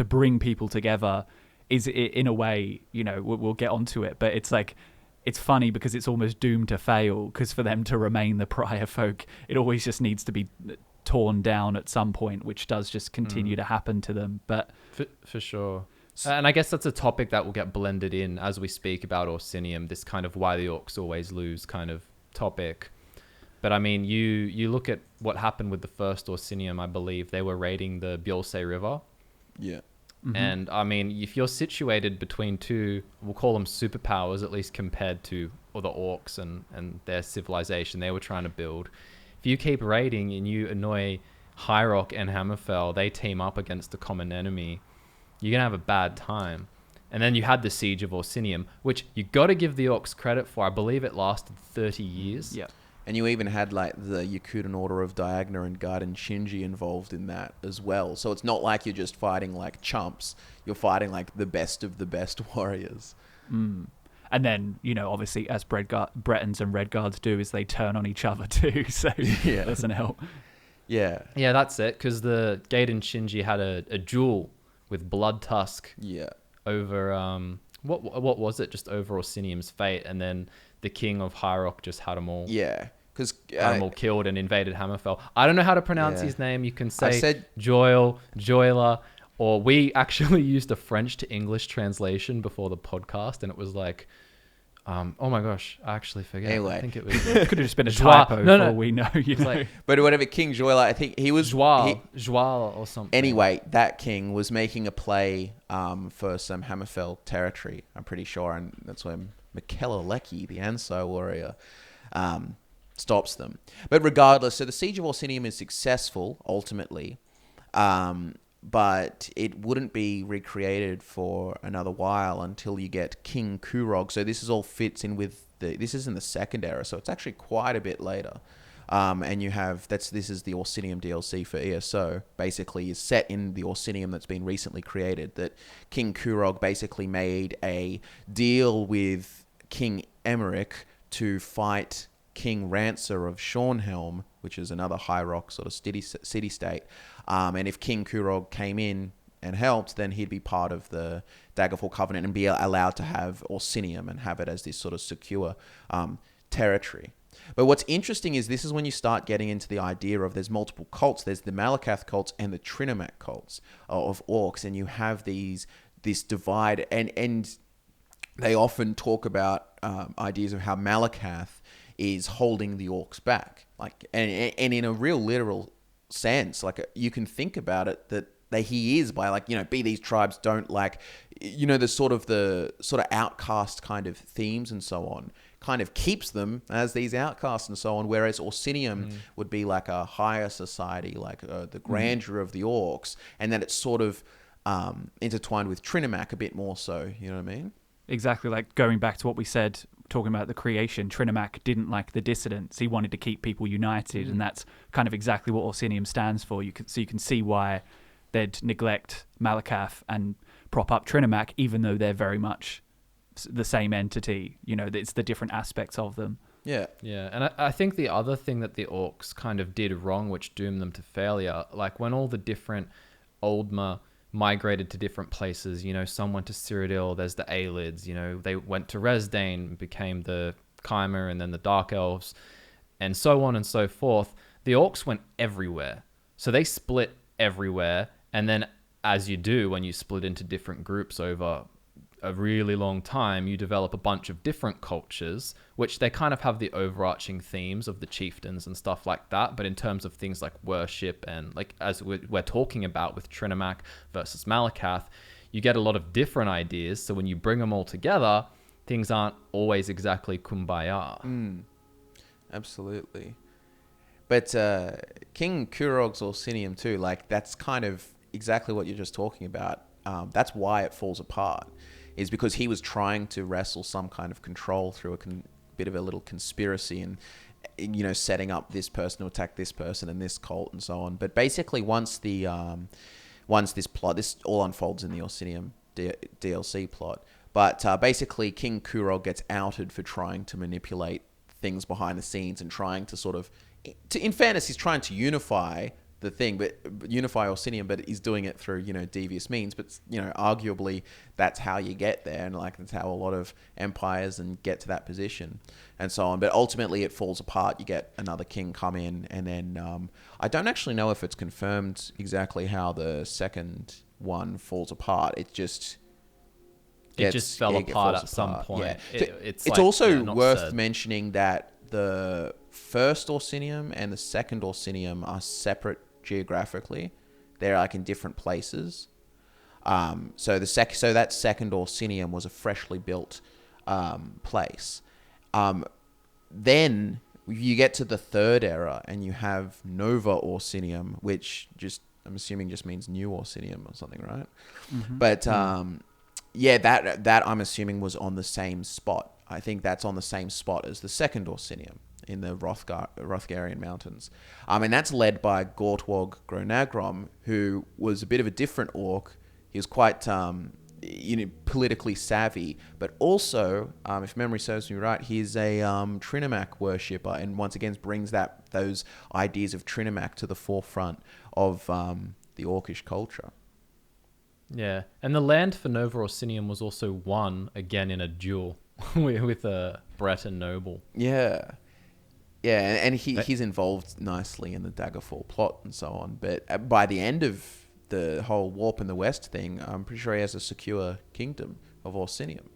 bring people together is, in a way, we'll get onto it, but it's like, it's funny because it's almost doomed to fail, because for them to remain the pariah folk, it always just needs to be torn down at some point, which does just continue to happen to them. But for sure. And I guess that's a topic that will get blended in as we speak about Orsinium, this kind of why the orcs always lose kind of topic. But I mean, you look at what happened with the first Orsinium, I believe they were raiding the Bjolse River. Yeah. Mm-hmm. And I mean, if you're situated between two, we'll call them superpowers, at least compared to other orcs and their civilization they were trying to build. If you keep raiding and you annoy High Rock and Hammerfell, they team up against a common enemy, you're going to have a bad time. And then you had the Siege of Orsinium, which you got to give the Orcs credit for. I believe it lasted 30 years. Yeah. And you even had like the Yakuten Order of Diagna and Garden Shinji involved in that as well. So it's not like you're just fighting like chumps. You're fighting like the best of the best warriors. Mm. And then, you know, obviously as Bretons and Redguards do is they turn on each other too. So Yeah. it doesn't help. Yeah. Yeah, that's it. Because the Gaiden Shinji had a duel with Blood Tusk Yeah. over what was it? Just over Orsinium's fate, and then the King of High Rock just had them all. Yeah. Because Had them all killed and invaded Hammerfell. I don't know how to pronounce Yeah. his name. You can I say said Joyle, Joyla, or we actually used a French to English translation before the podcast, and it was like, oh my gosh, I actually forget. Anyway. I think it was It could have just been a Joie- typo no, for no. all we know. You know? like but whatever, King Joyla, I think he was Joie or something. Anyway, that king was making a play for some Hammerfell territory, I'm pretty sure, and that's when Michaela Leckie, the Ansar warrior, stops them. But regardless, so the Siege of Orsinium is successful, ultimately, but it wouldn't be recreated for another while until you get King Kurog. So this is all fits in with this is in the second era, so it's actually quite a bit later. And you have this is the Orsinium DLC for ESO. Basically, is set in the Orsinium that's been recently created. That King Kurog basically made a deal with King Emmerich to fight King Rancer of Shornhelm, which is another High Rock sort of city-state. And if King Kurog came in and helped, then he'd be part of the Daggerfall Covenant and be allowed to have Orsinium and have it as this sort of secure territory. But what's interesting is this is when you start getting into the idea of there's multiple cults. There's the Malacath cults and the Trinomac cults of orcs, and you have this divide, and they often talk about ideas of how Malacath is holding the orcs back, like, and in a real literal sense, like you can think about it that he is by, like, you know, be these tribes don't, like, you know, the sort of outcast kind of themes and so on kind of keeps them as these outcasts and so on, whereas Orsinium would be like a higher society, like the grandeur of the orcs, and that it's sort of intertwined with Trinomac a bit more so, you know what I mean? Exactly, like going back to what we said, talking about the creation, Trinomac didn't like the dissidents. He wanted to keep people united, and that's kind of exactly what Orsinium stands for. You can see why they'd neglect Malacath and prop up Trinomac, even though they're very much the same entity. You know, it's the different aspects of them. Yeah. Yeah, and I think the other thing that the orcs kind of did wrong, which doomed them to failure, like when all the different Oldma migrated to different places, you know, some went to Cyrodiil, there's the Aelids, you know, they went to Resdane, became the Chimera, and then the Dark Elves, and so on and so forth. The orcs went everywhere. So they split everywhere, and then as you do when you split into different groups over a really long time, you develop a bunch of different cultures, which they kind of have the overarching themes of the chieftains and stuff like that. But in terms of things like worship and, like, as we're talking about with Trinomac versus Malacath, you get a lot of different ideas. So when you bring them all together, things aren't always exactly kumbaya. Absolutely. But King Kurog's Orsinium too, like, that's kind of exactly what you're just talking about. That's why it falls apart, is because he was trying to wrestle some kind of control through a bit of a little conspiracy and, you know, setting up this person to attack this person and this cult and so on. But basically, once this all unfolds in the Orsinium DLC plot, but basically King Kurog gets outed for trying to manipulate things behind the scenes and trying to sort of, in fairness, he's trying to unify the thing, but unify Orsinium, but he's doing it through, you know, devious means. But, you know, arguably that's how you get there, and, like, that's how a lot of empires and get to that position and so on. But ultimately it falls apart. You get another king come in, and then I don't actually know if it's confirmed exactly how the second one falls apart. It just Fell apart at some apart. point. Yeah. It's like, also also worth mentioning that the first Orsinium and the second Orsinium are separate geographically. They're, like, in different places. So that second Orsinium was a freshly built place. Then you get to the third era and you have Nova Orsinium, which I'm assuming just means new Orsinium or something, right? Mm-hmm. But yeah, that I'm assuming was on the same spot. I think that's on the same spot as the second Orsinium in the Hrothgarian Mountains. And that's led by Gortwog Gronagrom, who was a bit of a different orc. He was quite politically savvy, but also, if memory serves me right, he's a Trinimac worshipper, and once again brings those ideas of Trinimac to the forefront of the Orcish culture. Yeah, and the land for Nova Orsinium was also won again in a duel with a Breton noble. Yeah. Yeah, and he's involved nicely in the Daggerfall plot and so on. But by the end of the whole Warp in the West thing, I'm pretty sure he has a secure kingdom of Orsinium.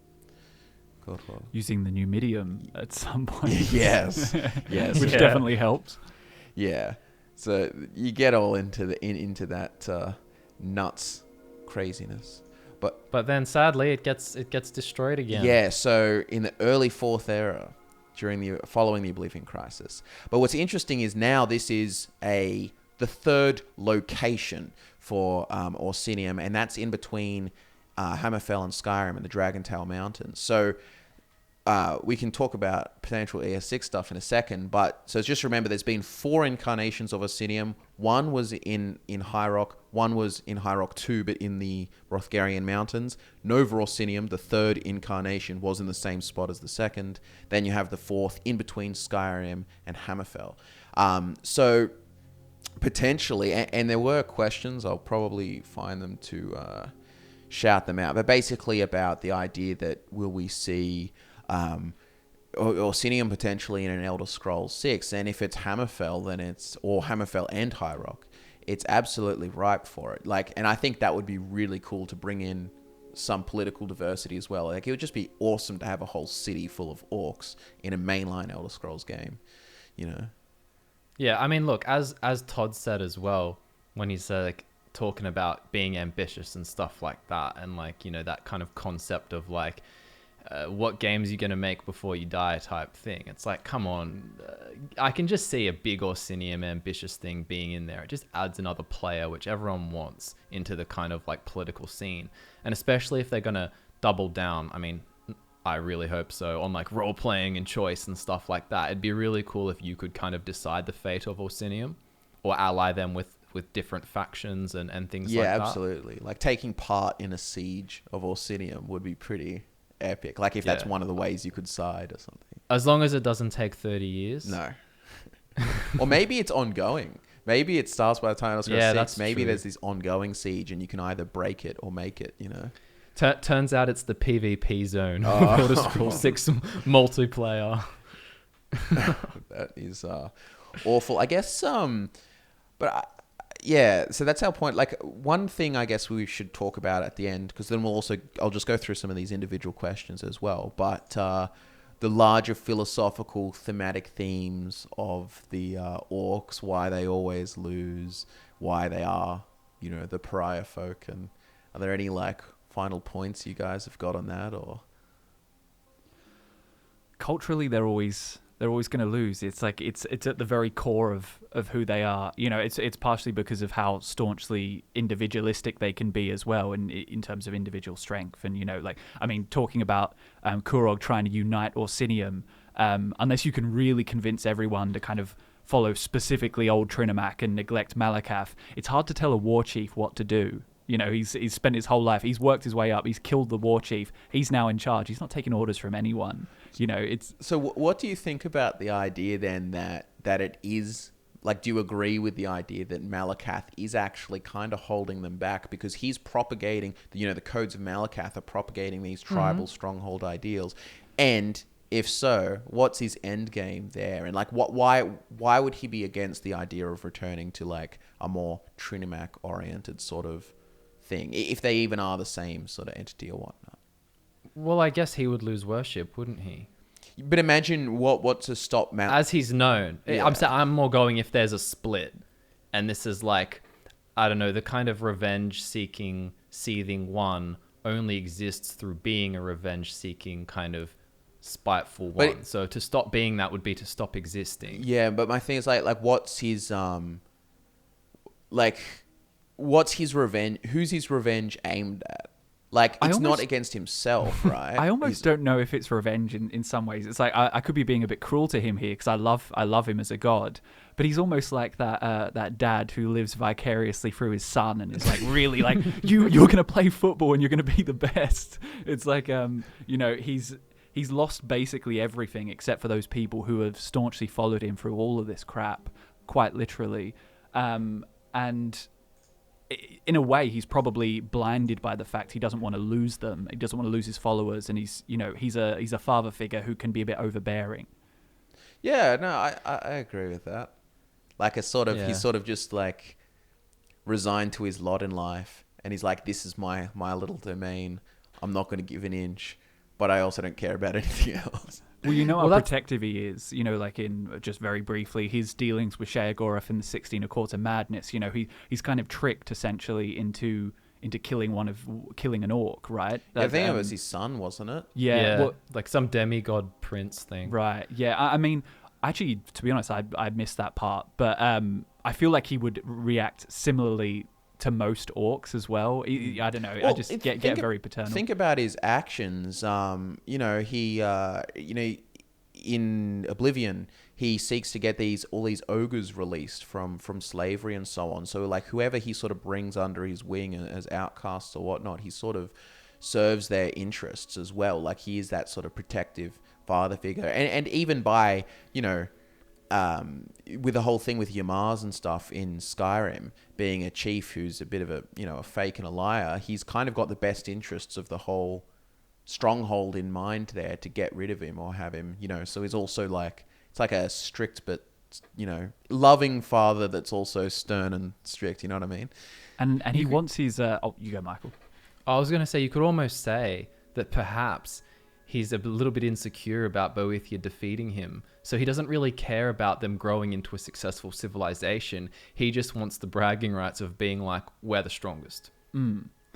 Using the Numidium at some point. Yes. Yes. Which definitely helps. Yeah. So you get all into that nuts craziness. But then sadly it gets destroyed again. Yeah, so in the early Fourth Era, following the Oblivion Crisis. But what's interesting is now this is the third location for Orsinium, and that's in between Hammerfell and Skyrim and the Dragontail Mountains. So we can talk about potential ES6 stuff in a second, but so just remember there's been 4 incarnations of Orsinium. One was in High Rock, one was in High Rock 2, but in the Hrothgarian Mountains. Nova Orsinium, the third incarnation, was in the same spot as the second. Then you have the fourth in between Skyrim and Hammerfell. So potentially, and there were questions, I'll probably find them to shout them out, but basically about the idea that will we see Orsinium potentially in an Elder Scrolls 6, and if it's Hammerfell, then or Hammerfell and High Rock, it's absolutely ripe for it. And I think that would be really cool to bring in some political diversity as well. It would just be awesome to have a whole city full of orcs in a mainline Elder Scrolls game, Yeah, I mean, look, as Todd said as well, when he's talking about being ambitious and stuff like that, and that kind of concept of what games you're going to make before you die type thing. It's come on. I can just see a big Orsinium ambitious thing being in there. It just adds another player, which everyone wants, into the kind of political scene. And especially if they're going to double down, I mean, I really hope so, on role playing and choice and stuff like that. It'd be really cool if you could kind of decide the fate of Orsinium or ally them with different factions and things like that. Yeah, absolutely. Taking part in a siege of Orsinium would be pretty epic. If that's one of the ways you could side or something. As long as it doesn't take 30 years. No. Or maybe it's ongoing. Maybe it starts by the time Elder Scrolls 6. That's maybe true. There's this ongoing siege and you can either break it or make it, Turns out it's the PvP zone. Elder Scrolls 6 multiplayer. That is awful. I guess, so that's our point. One thing I guess we should talk about at the end, because then I'll just go through some of these individual questions as well, but the larger philosophical thematic themes of the orcs, why they always lose, why they are, the pariah folk, and are there any final points you guys have got on that? Or culturally, they're always going to lose. It's it's at the very core of who they are. It's partially because of how staunchly individualistic they can be as well, and in terms of individual strength. And talking about Kurog trying to unite Orsinium, unless you can really convince everyone to kind of follow specifically old Trinimac and neglect Malacath, it's hard to tell a war chief what to do. He's spent his whole life, he's worked his way up, he's killed the war chief, he's now in charge, he's not taking orders from anyone. It's... So what do you think about the idea then that it is, do you agree with the idea that Malacath is actually kind of holding them back because he's propagating, the codes of Malacath are propagating these tribal stronghold ideals? And if so, what's his end game there? And why would he be against the idea of returning to a more Trinimac oriented sort of thing, if they even are the same sort of entity or whatnot? Well, I guess he would lose worship, wouldn't he? But imagine what to stop as he's known. Yeah. I'm more going if there's a split, and this is I don't know, the kind of revenge-seeking, seething one only exists through being a revenge-seeking kind of spiteful But one. So to stop being that would be to stop existing. Yeah, but my thing is like like what's his revenge? Who's his revenge aimed at? Like, it's not against himself, right? I almost don't know if it's revenge in some ways. It's like I could be being a bit cruel to him here because I love him as a god, but he's almost like that dad who lives vicariously through his son and is like really like you're gonna play football and you're gonna be the best. It's like he's lost basically everything except for those people who have staunchly followed him through all of this crap, quite literally, and. In a way, he's probably blinded by the fact he doesn't want to lose them. He doesn't want to lose his followers, and he's a father figure who can be a bit overbearing. Yeah, no, I agree with that. Like he's sort of just like resigned to his lot in life, and he's like, this is my little domain. I'm not going to give an inch, but I also don't care about anything else. Well, you know how protective he is. You know, like in just very briefly, his dealings with Sheogorath in the 16 a Quarter Madness. You know, he's kind of tricked essentially into killing an orc, right? I think it was his son, wasn't it? Yeah, well, like some demigod prince thing. Right. Yeah. I mean, actually, to be honest, I missed that part, but I feel like he would react similarly to most orcs as well. I don't know. Well, I just get very paternal. Think about his actions. He in Oblivion, he seeks to get all these ogres released from slavery and so on. So like whoever he sort of brings under his wing as outcasts or whatnot, he sort of serves their interests as well. Like he is that sort of protective father figure. And even by, with the whole thing with Yamars and stuff in Skyrim, being a chief who's a bit of a fake and a liar, he's kind of got the best interests of the whole stronghold in mind there to get rid of him or have him, so he's also like, it's like a strict but loving father that's also stern and strict, you know what I mean? And he wants his you go, Michael. I was going to say, you could almost say that perhaps he's a little bit insecure about Boethia defeating him. So he doesn't really care about them growing into a successful civilization. He just wants the bragging rights of being like, we're the strongest.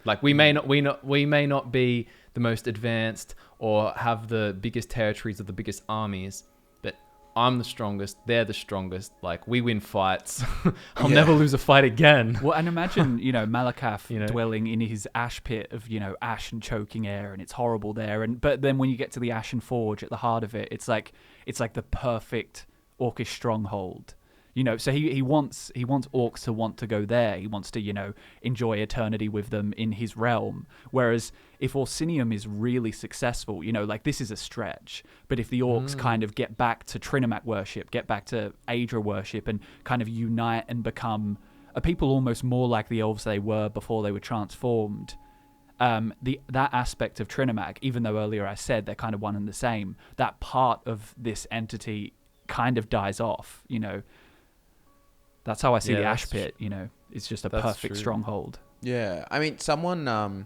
Like we may not be the most advanced or have the biggest territories or the biggest armies, but I'm the strongest. They're the strongest. Like we win fights. I'll never lose a fight again. Well, and imagine, Malacath dwelling in his ash pit of, ash and choking air, and it's horrible there. But then when you get to the Ashen Forge at the heart of it, it's like the perfect orcish stronghold. So he wants orcs to want to go there. He wants to, enjoy eternity with them in his realm. Whereas if Orsinium is really successful, like this is a stretch. But if the orcs kind of get back to Trinomac worship, get back to Aedra worship, and kind of unite and become a people almost more like the elves they were before they were transformed, that aspect of Trinomac, even though earlier I said they're kind of one and the same, that part of this entity kind of dies off, That's how I see the Ash Pit, It's just a perfect stronghold. Yeah. I mean, someone,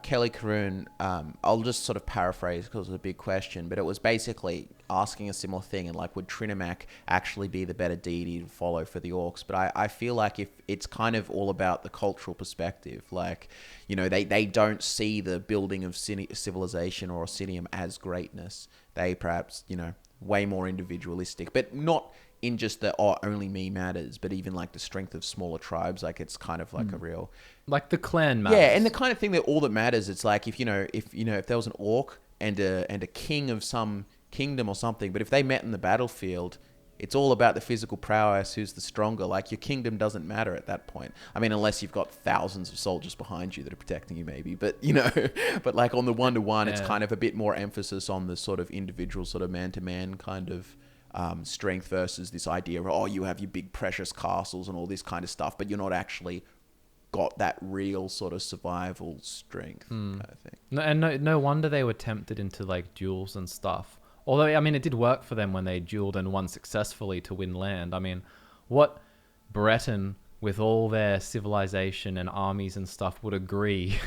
Kelly Caroon, I'll just sort of paraphrase because it's a big question, but it was basically asking a similar thing, and like, would Trinomac actually be the better deity to follow for the orcs? But I feel like if it's kind of all about the cultural perspective, like, they don't see the building of civilization or Orsinium as greatness. They perhaps, way more individualistic, but not in just the only me matters, but even like the strength of smaller tribes. Like it's kind of like a real, like the clan matters. Yeah, and the kind of thing that all that matters. It's like if there was an orc and a king of some kingdom or something, but if they met in the battlefield, it's all about the physical prowess, who's the stronger. Like your kingdom doesn't matter at that point. I mean, unless you've got thousands of soldiers behind you that are protecting you, maybe. But but like on the 1-to-1, it's kind of a bit more emphasis on the sort of individual, sort of man-to-man kind of strength versus this idea of, you have your big precious castles and all this kind of stuff, but you're not actually got that real sort of survival strength kind of thing. No wonder they were tempted into like duels and stuff. Although, I mean, it did work for them when they dueled and won successfully to win land. I mean, what Breton with all their civilization and armies and stuff would agree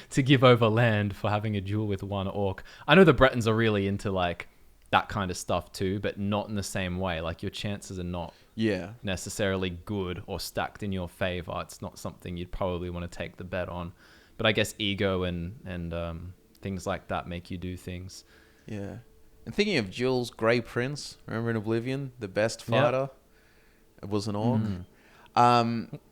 to give over land for having a duel with one orc? I know the Bretons are really into like that kind of stuff too, but not in the same way. Like your chances are not necessarily good or stacked in your favor. It's not something you'd probably want to take the bet on. But I guess ego and things like that make you do things. Yeah. And thinking of Jules, Grey Prince, remember in Oblivion, the best fighter? It was an orc.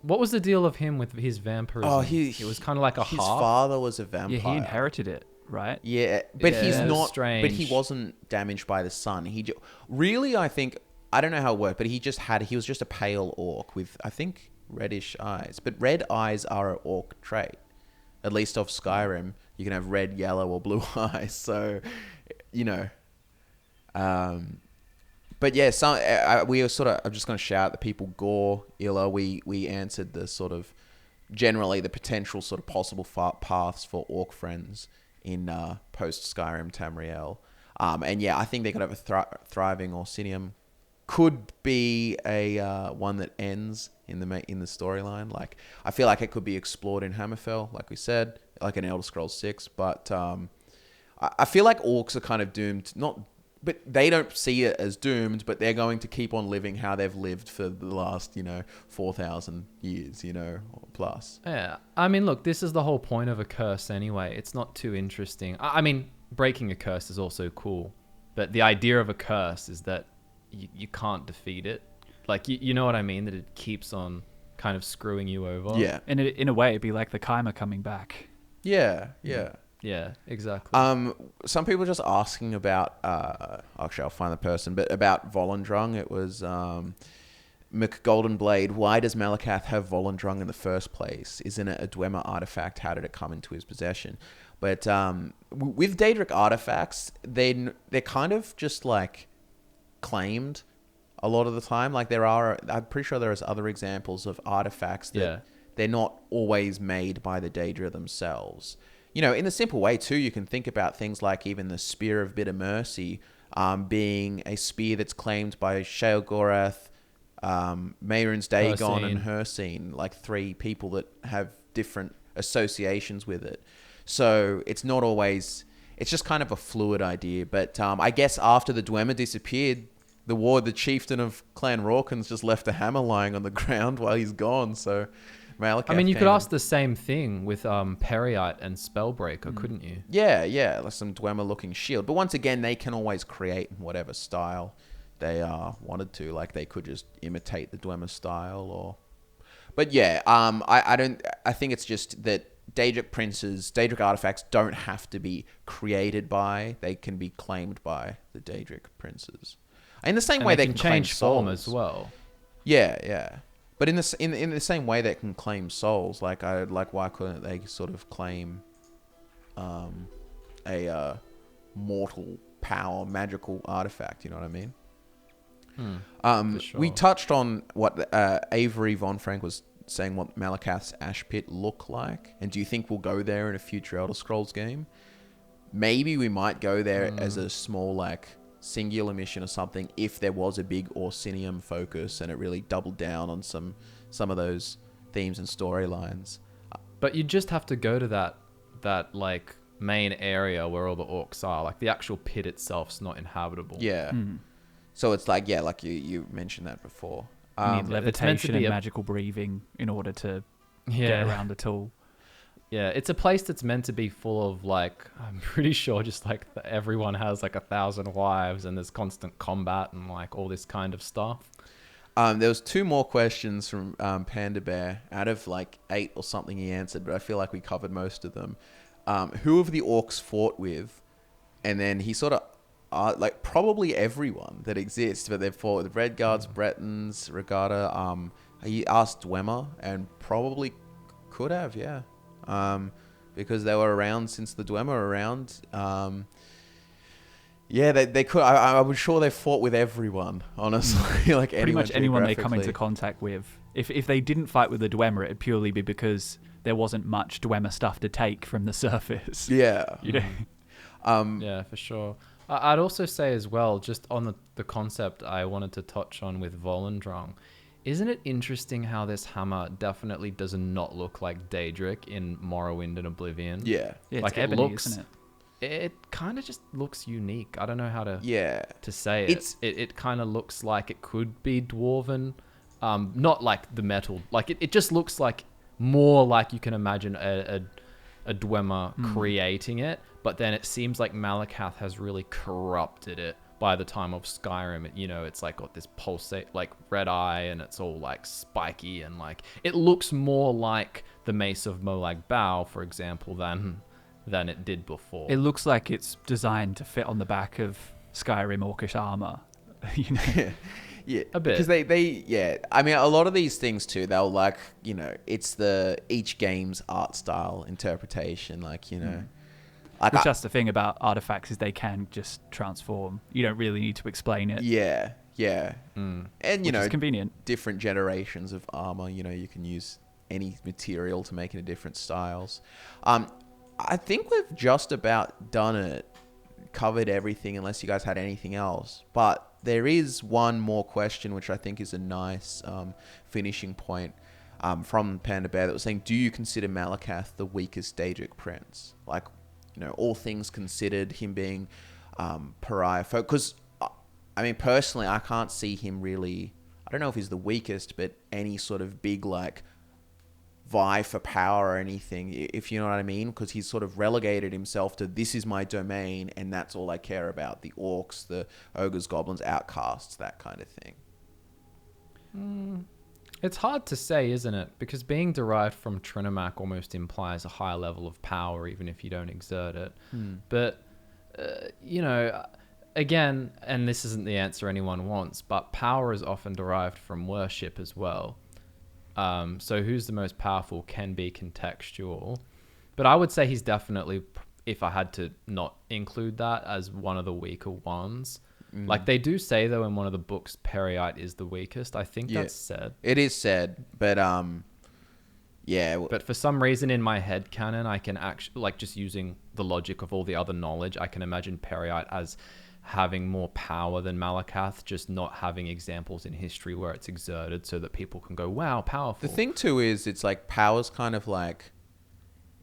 What was the deal of him with his vampirism? Oh, it was kind of like a his half. father was a vampire. Yeah, he inherited it, right? Yeah, but he's Yeah, not. strange. But he wasn't damaged by the sun. Really, I think I don't know how it worked, but he was just a pale orc with, I think, reddish eyes. But red eyes are an orc trait, at least of Skyrim. You can have red, yellow, or blue eyes. So, you know. But yeah, we were sort of. I'm just going to shout at the people. Gore, Illa. We answered the sort of generally the potential sort of possible paths for orc friends in post Skyrim Tamriel. And yeah, I think they could have a thriving Orsinium. Could be a one that ends in the storyline. Like I feel like it could be explored in Hammerfell, like we said, like an Elder Scrolls 6. But I feel like orcs are kind of doomed. But they don't see it as doomed. But they're going to keep on living how they've lived for the last 4,000 years, or plus. Yeah, I mean, look, this is the whole point of a curse anyway. It's not too interesting. I mean, breaking a curse is also cool, but the idea of a curse is that you can't defeat it. Like, you know what I mean? That it keeps on kind of screwing you over. Yeah. And in a way, it'd be like the Kaimer coming back. Yeah. Yeah, exactly. Some people are just asking about, actually I'll find the person, but about Volendrung. It was McGoldenblade. Why does Malacath have Volendrung in the first place? Isn't it a Dwemer artifact? How did it come into his possession? But with Daedric artifacts, they're kind of just like claimed a lot of the time. Like I'm pretty sure there's other examples of artifacts that they're not always made by the Daedra themselves. In the simple way too, you can think about things like even the Spear of Bitter Mercy being a spear that's claimed by Sheogorath, Mehrunes Dagon, and Hircine, like 3 people that have different associations with it. So it's not always, it's just kind of a fluid idea. But I guess after the Dwemer disappeared, the chieftain of Clan Rawkins just left a hammer lying on the ground while he's gone. So Malacath, I mean, you could ask the same thing with Periite and Spellbreaker, couldn't you? Yeah, like some Dwemer-looking shield. But once again, they can always create in whatever style they wanted to. Like they could just imitate the Dwemer style, or. But yeah, I think it's just that Daedric artifacts don't have to be created by. They can be claimed by the Daedric princes. In the same way, they can change claim form souls as well. Yeah. But in the same way they can claim souls, why couldn't they sort of claim a mortal power, magical artifact? You know what I mean? For sure. We touched on what Avery Von Frank was saying, what Malacath's Ash Pit look like, and do you think we'll go there in a future Elder Scrolls game? Maybe we might go there as a small singular mission or something if there was a big Orsinium focus and it really doubled down on some of those themes and storylines. But you just have to go to that main area where all the orcs are. Like the actual pit itself's not inhabitable. Yeah. So it's like you mentioned that before. You need levitation and be magical breathing in order to get around it all. Yeah, it's a place that's meant to be full of I'm pretty sure just everyone has 1,000 wives and there's constant combat and all this kind of stuff. There was 2 more questions from Panda Bear out of 8 or something he answered, but I feel like we covered most of them. Who have the orcs fought with? And then he sort of probably everyone that exists, but they've fought with Redguards, Bretons, Regatta. He asked Dwemer and probably could have, yeah. Because they were around since the Dwemer were around. They could. I was sure they fought with everyone, honestly. Pretty much anyone they come into contact with. If they didn't fight with the Dwemer, it'd purely be because there wasn't much Dwemer stuff to take from the surface. Yeah. Yeah, for sure. I'd also say as well, just on the concept I wanted to touch on with Volendrung, isn't it interesting how this hammer definitely does not look like Daedric in Morrowind and Oblivion? Yeah. It's ebony, isn't it? It kind of just looks unique. I don't know how to say it. It kind of looks like it could be dwarven, not like the metal. It just looks more like you can imagine a Dwemer creating it. but then it seems like Malacath has really corrupted it by the time of Skyrim. It's like got this pulsate, like red eye, and it's all like spiky, and like it looks more like the Mace of Molag Bal, for example, than it did before. It looks like it's designed to fit on the back of Skyrim Orcish armor. Yeah, a bit. Because I mean, a lot of these things too, they'll like, it's each game's art style interpretation, like, Like Which that's the thing about artifacts, is they can just transform. You don't really need to explain it. Yeah. And, Which is convenient. different generations of armor, you can use any material to make it in different styles. I think we've just about done it, covered everything, unless you guys had anything else. But there is one more question, which I think is a nice finishing point from Panda Bear, that was saying, do you consider Malacath the weakest Daedric prince? Like, all things considered, him being pariah folk. Because, I mean, personally, I can't see him really, I don't know if he's the weakest, but any sort of big, like, vie for power or anything, if you know what I mean, because he's sort of relegated himself to, this is my domain and that's all I care about. The orcs, the ogres, goblins, outcasts, that kind of thing. It's hard to say, isn't it? Because being derived from Trinomac almost implies a high level of power, even if you don't exert it. But, again, and this isn't the answer anyone wants, but power is often derived from worship as well. So who's the most powerful can be contextual. But I would say he's definitely, if I had to not include that, as one of the weaker ones. Like they do say, though, in one of the books, Periite is the weakest. I think that's said. It is said, but yeah. But for some reason in my head canon, I can actually, like, just using the logic of all the other knowledge, I can imagine Periite as having more power than Malacath, just not having examples in history where it's exerted so that people can go, wow, powerful. The thing too is, it's like power's kind of like,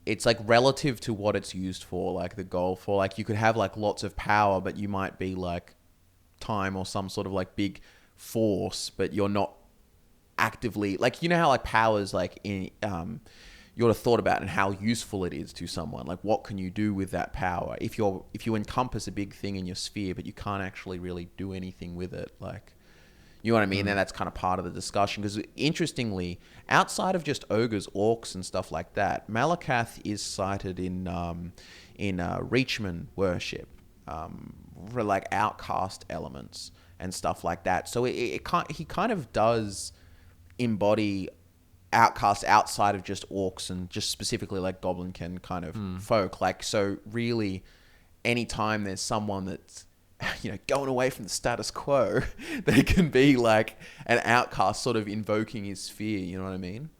it's like relative to what it's used for, like the goal for. Like you could have like lots of power, but you might be like time or some sort of like big force, but you're not actively, like, how like power's like in you would have thought about and how useful it is to someone. Like, what can you do with that power? If you encompass a big thing in your sphere, but you can't actually really do anything with it, like, you know what I mean? And that's kind of part of the discussion. Because interestingly, outside of just ogres, orcs, and stuff like that, Malacath is cited in Reachman worship for like outcast elements and stuff like that. So he kind of does embody outcasts outside of just orcs and just specifically like goblinkin kind of folk. Like, so really anytime there's someone that's going away from the status quo, they can be like an outcast sort of invoking his sphere, you know what I mean?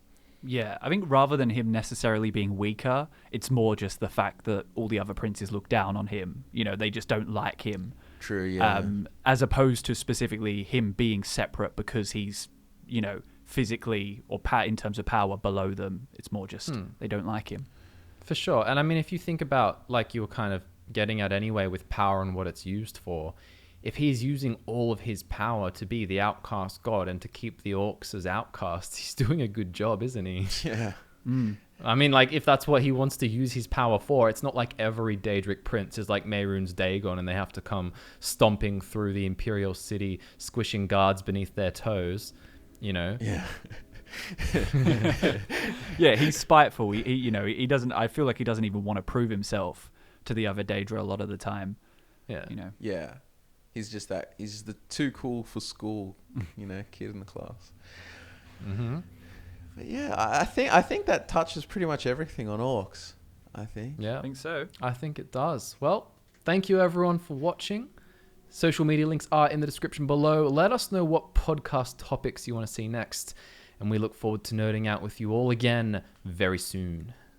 Yeah, I think rather than him necessarily being weaker, it's more just the fact that all the other princes look down on him. They just don't like him. True, yeah. As opposed to specifically him being separate because he's, physically or in terms of power below them. It's more just they don't like him. For sure. And I mean, if you think about, like you were kind of getting at anyway, with power and what it's used for, if he's using all of his power to be the outcast god and to keep the orcs as outcasts, he's doing a good job, isn't he? Yeah. I mean, like, if that's what he wants to use his power for, it's not like every Daedric prince is like Mehrunes Dagon and they have to come stomping through the Imperial City, squishing guards beneath their toes, Yeah. Yeah, he's spiteful. He doesn't. I feel like he doesn't even want to prove himself to the other Daedra a lot of the time. Yeah. Yeah. He's just the too cool for school, kid in the class. Mm-hmm. But yeah, I think that touches pretty much everything on orcs. I think. Yeah. I think so. I think it does. Well, thank you everyone for watching. Social media links are in the description below. Let us know what podcast topics you want to see next, and we look forward to nerding out with you all again very soon.